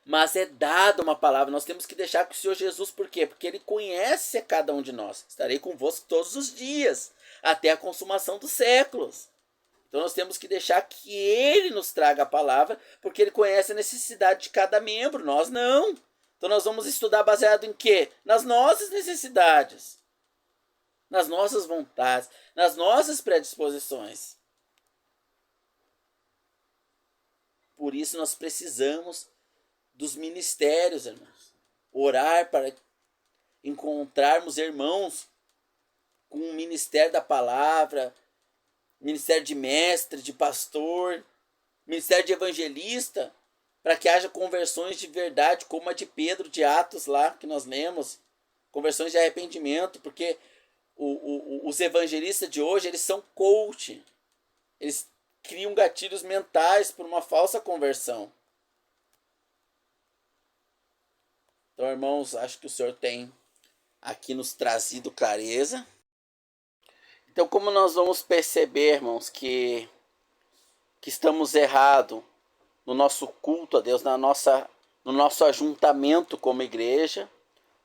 Mas é dada uma palavra. Nós temos que deixar com o Senhor Jesus. Por quê? Porque ele conhece a cada um de nós. Estarei convosco todos os dias, até a consumação dos séculos. Então nós temos que deixar que ele nos traga a palavra, porque ele conhece a necessidade de cada membro, nós não. Então nós vamos estudar baseado em quê? Nas nossas necessidades, nas nossas vontades, nas nossas predisposições. Por isso nós precisamos dos ministérios, irmãos. Orar para encontrarmos irmãos com o ministério da palavra, ministério de mestre, de pastor, ministério de evangelista, para que haja conversões de verdade, como a de Pedro, de Atos lá, que nós lemos, conversões de arrependimento, porque os evangelistas de hoje, eles são coach, eles criam gatilhos mentais por uma falsa conversão. Então, irmãos, acho que o Senhor tem aqui nos trazido clareza. Então, como nós vamos perceber, irmãos, que estamos errados no nosso culto a Deus, no nosso ajuntamento como igreja,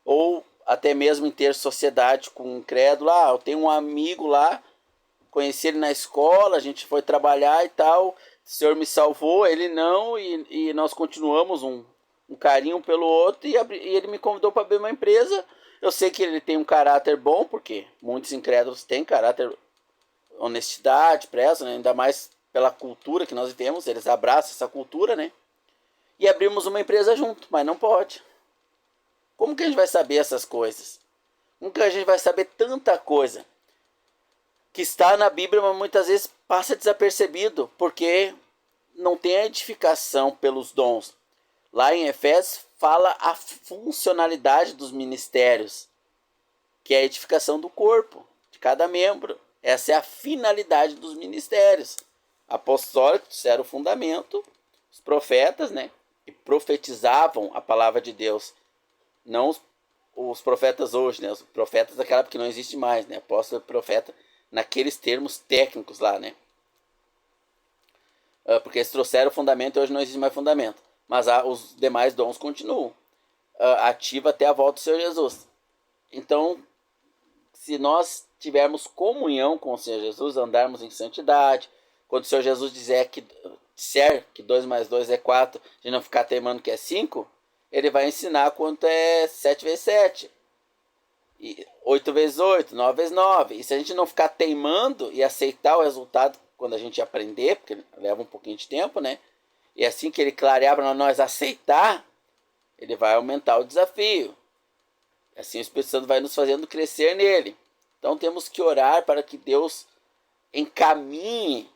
ou até mesmo em ter sociedade com um crédulo. Ah, eu tenho um amigo lá, conheci ele na escola, a gente foi trabalhar e tal, o Senhor me salvou, ele não, e nós continuamos um carinho pelo outro, e ele me convidou para abrir uma empresa. Eu sei que ele tem um caráter bom, porque muitos incrédulos têm caráter, honestidade, pressa, né? Ainda mais pela cultura que nós vivemos, eles abraçam essa cultura, né? E abrimos uma empresa junto, mas não pode. Como que a gente vai saber essas coisas? Como que a gente vai saber tanta coisa que está na Bíblia, mas muitas vezes passa desapercebido, porque não tem a edificação pelos dons. Lá em Efésios fala a funcionalidade dos ministérios, que é a edificação do corpo, de cada membro. Essa é a finalidade dos ministérios. Apostólicos era o fundamento, os profetas, né, que profetizavam a palavra de Deus. Não os profetas hoje, né, os profetas daquela época que não existe mais, né, apóstolo e profeta naqueles termos técnicos lá, né. Porque eles trouxeram o fundamento e hoje não existe mais fundamento. Mas os demais dons continuam ativos até a volta do Senhor Jesus. Então, se nós tivermos comunhão com o Senhor Jesus, andarmos em santidade, quando o Senhor Jesus disser que 2 mais 2 é 4, de não ficar teimando que é 5, ele vai ensinar quanto é 7 vezes 7, e 8 vezes 8, 9 vezes 9. E se a gente não ficar teimando e aceitar o resultado quando a gente aprender, porque leva um pouquinho de tempo, né? E assim que ele clarear para nós aceitar, ele vai aumentar o desafio. Assim o Espírito Santo vai nos fazendo crescer nele. Então temos que orar para que Deus encaminhe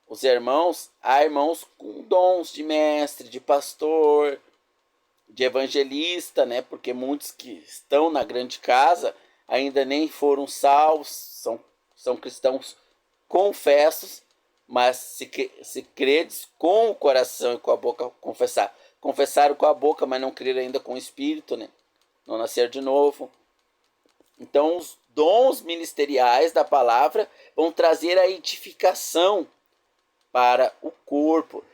os irmãos a irmãos com dons de mestre, de pastor, de evangelista, né? Porque muitos que estão na grande casa ainda nem foram salvos, são cristãos confessos, mas se credes com o coração e com a boca, confessaram com a boca, mas não creram ainda com o espírito, né? Não nascer de novo. Então os dons ministeriais da palavra vão trazer a edificação para o corpo.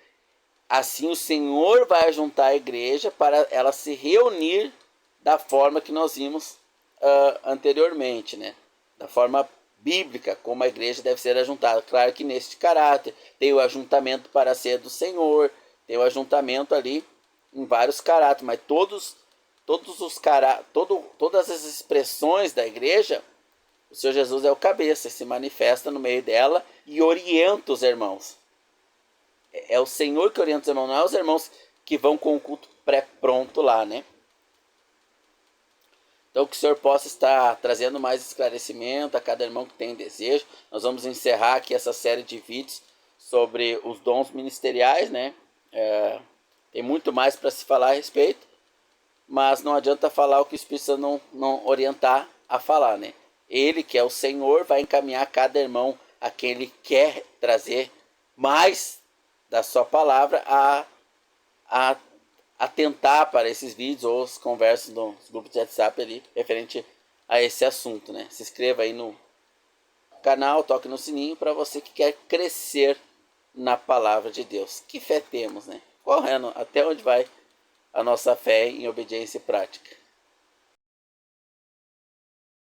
Assim o Senhor vai juntar a igreja para ela se reunir da forma que nós vimos anteriormente, né? Da forma bíblica, como a igreja deve ser ajuntada. Claro que neste caráter tem o ajuntamento para ser do Senhor, tem o ajuntamento ali em vários caráteres, mas todas as expressões da igreja, o Senhor Jesus é o cabeça, se manifesta no meio dela e orienta os irmãos. É o Senhor que orienta os irmãos, não é os irmãos que vão com o culto pré-pronto lá, né? Então que o Senhor possa estar trazendo mais esclarecimento a cada irmão que tem desejo. Nós vamos encerrar aqui essa série de vídeos sobre os dons ministeriais, né? Tem muito mais para se falar a respeito, mas não adianta falar o que o Espírito Santo não orientar a falar, né? Ele, que é o Senhor, vai encaminhar cada irmão a quem ele quer trazer mais da sua palavra a atentar para esses vídeos ou as conversas nos grupos de WhatsApp ali referente a esse assunto, né? Se inscreva aí no canal, toque no sininho para você que quer crescer na palavra de Deus. Que fé temos, né? Correndo até onde vai a nossa fé em obediência e prática.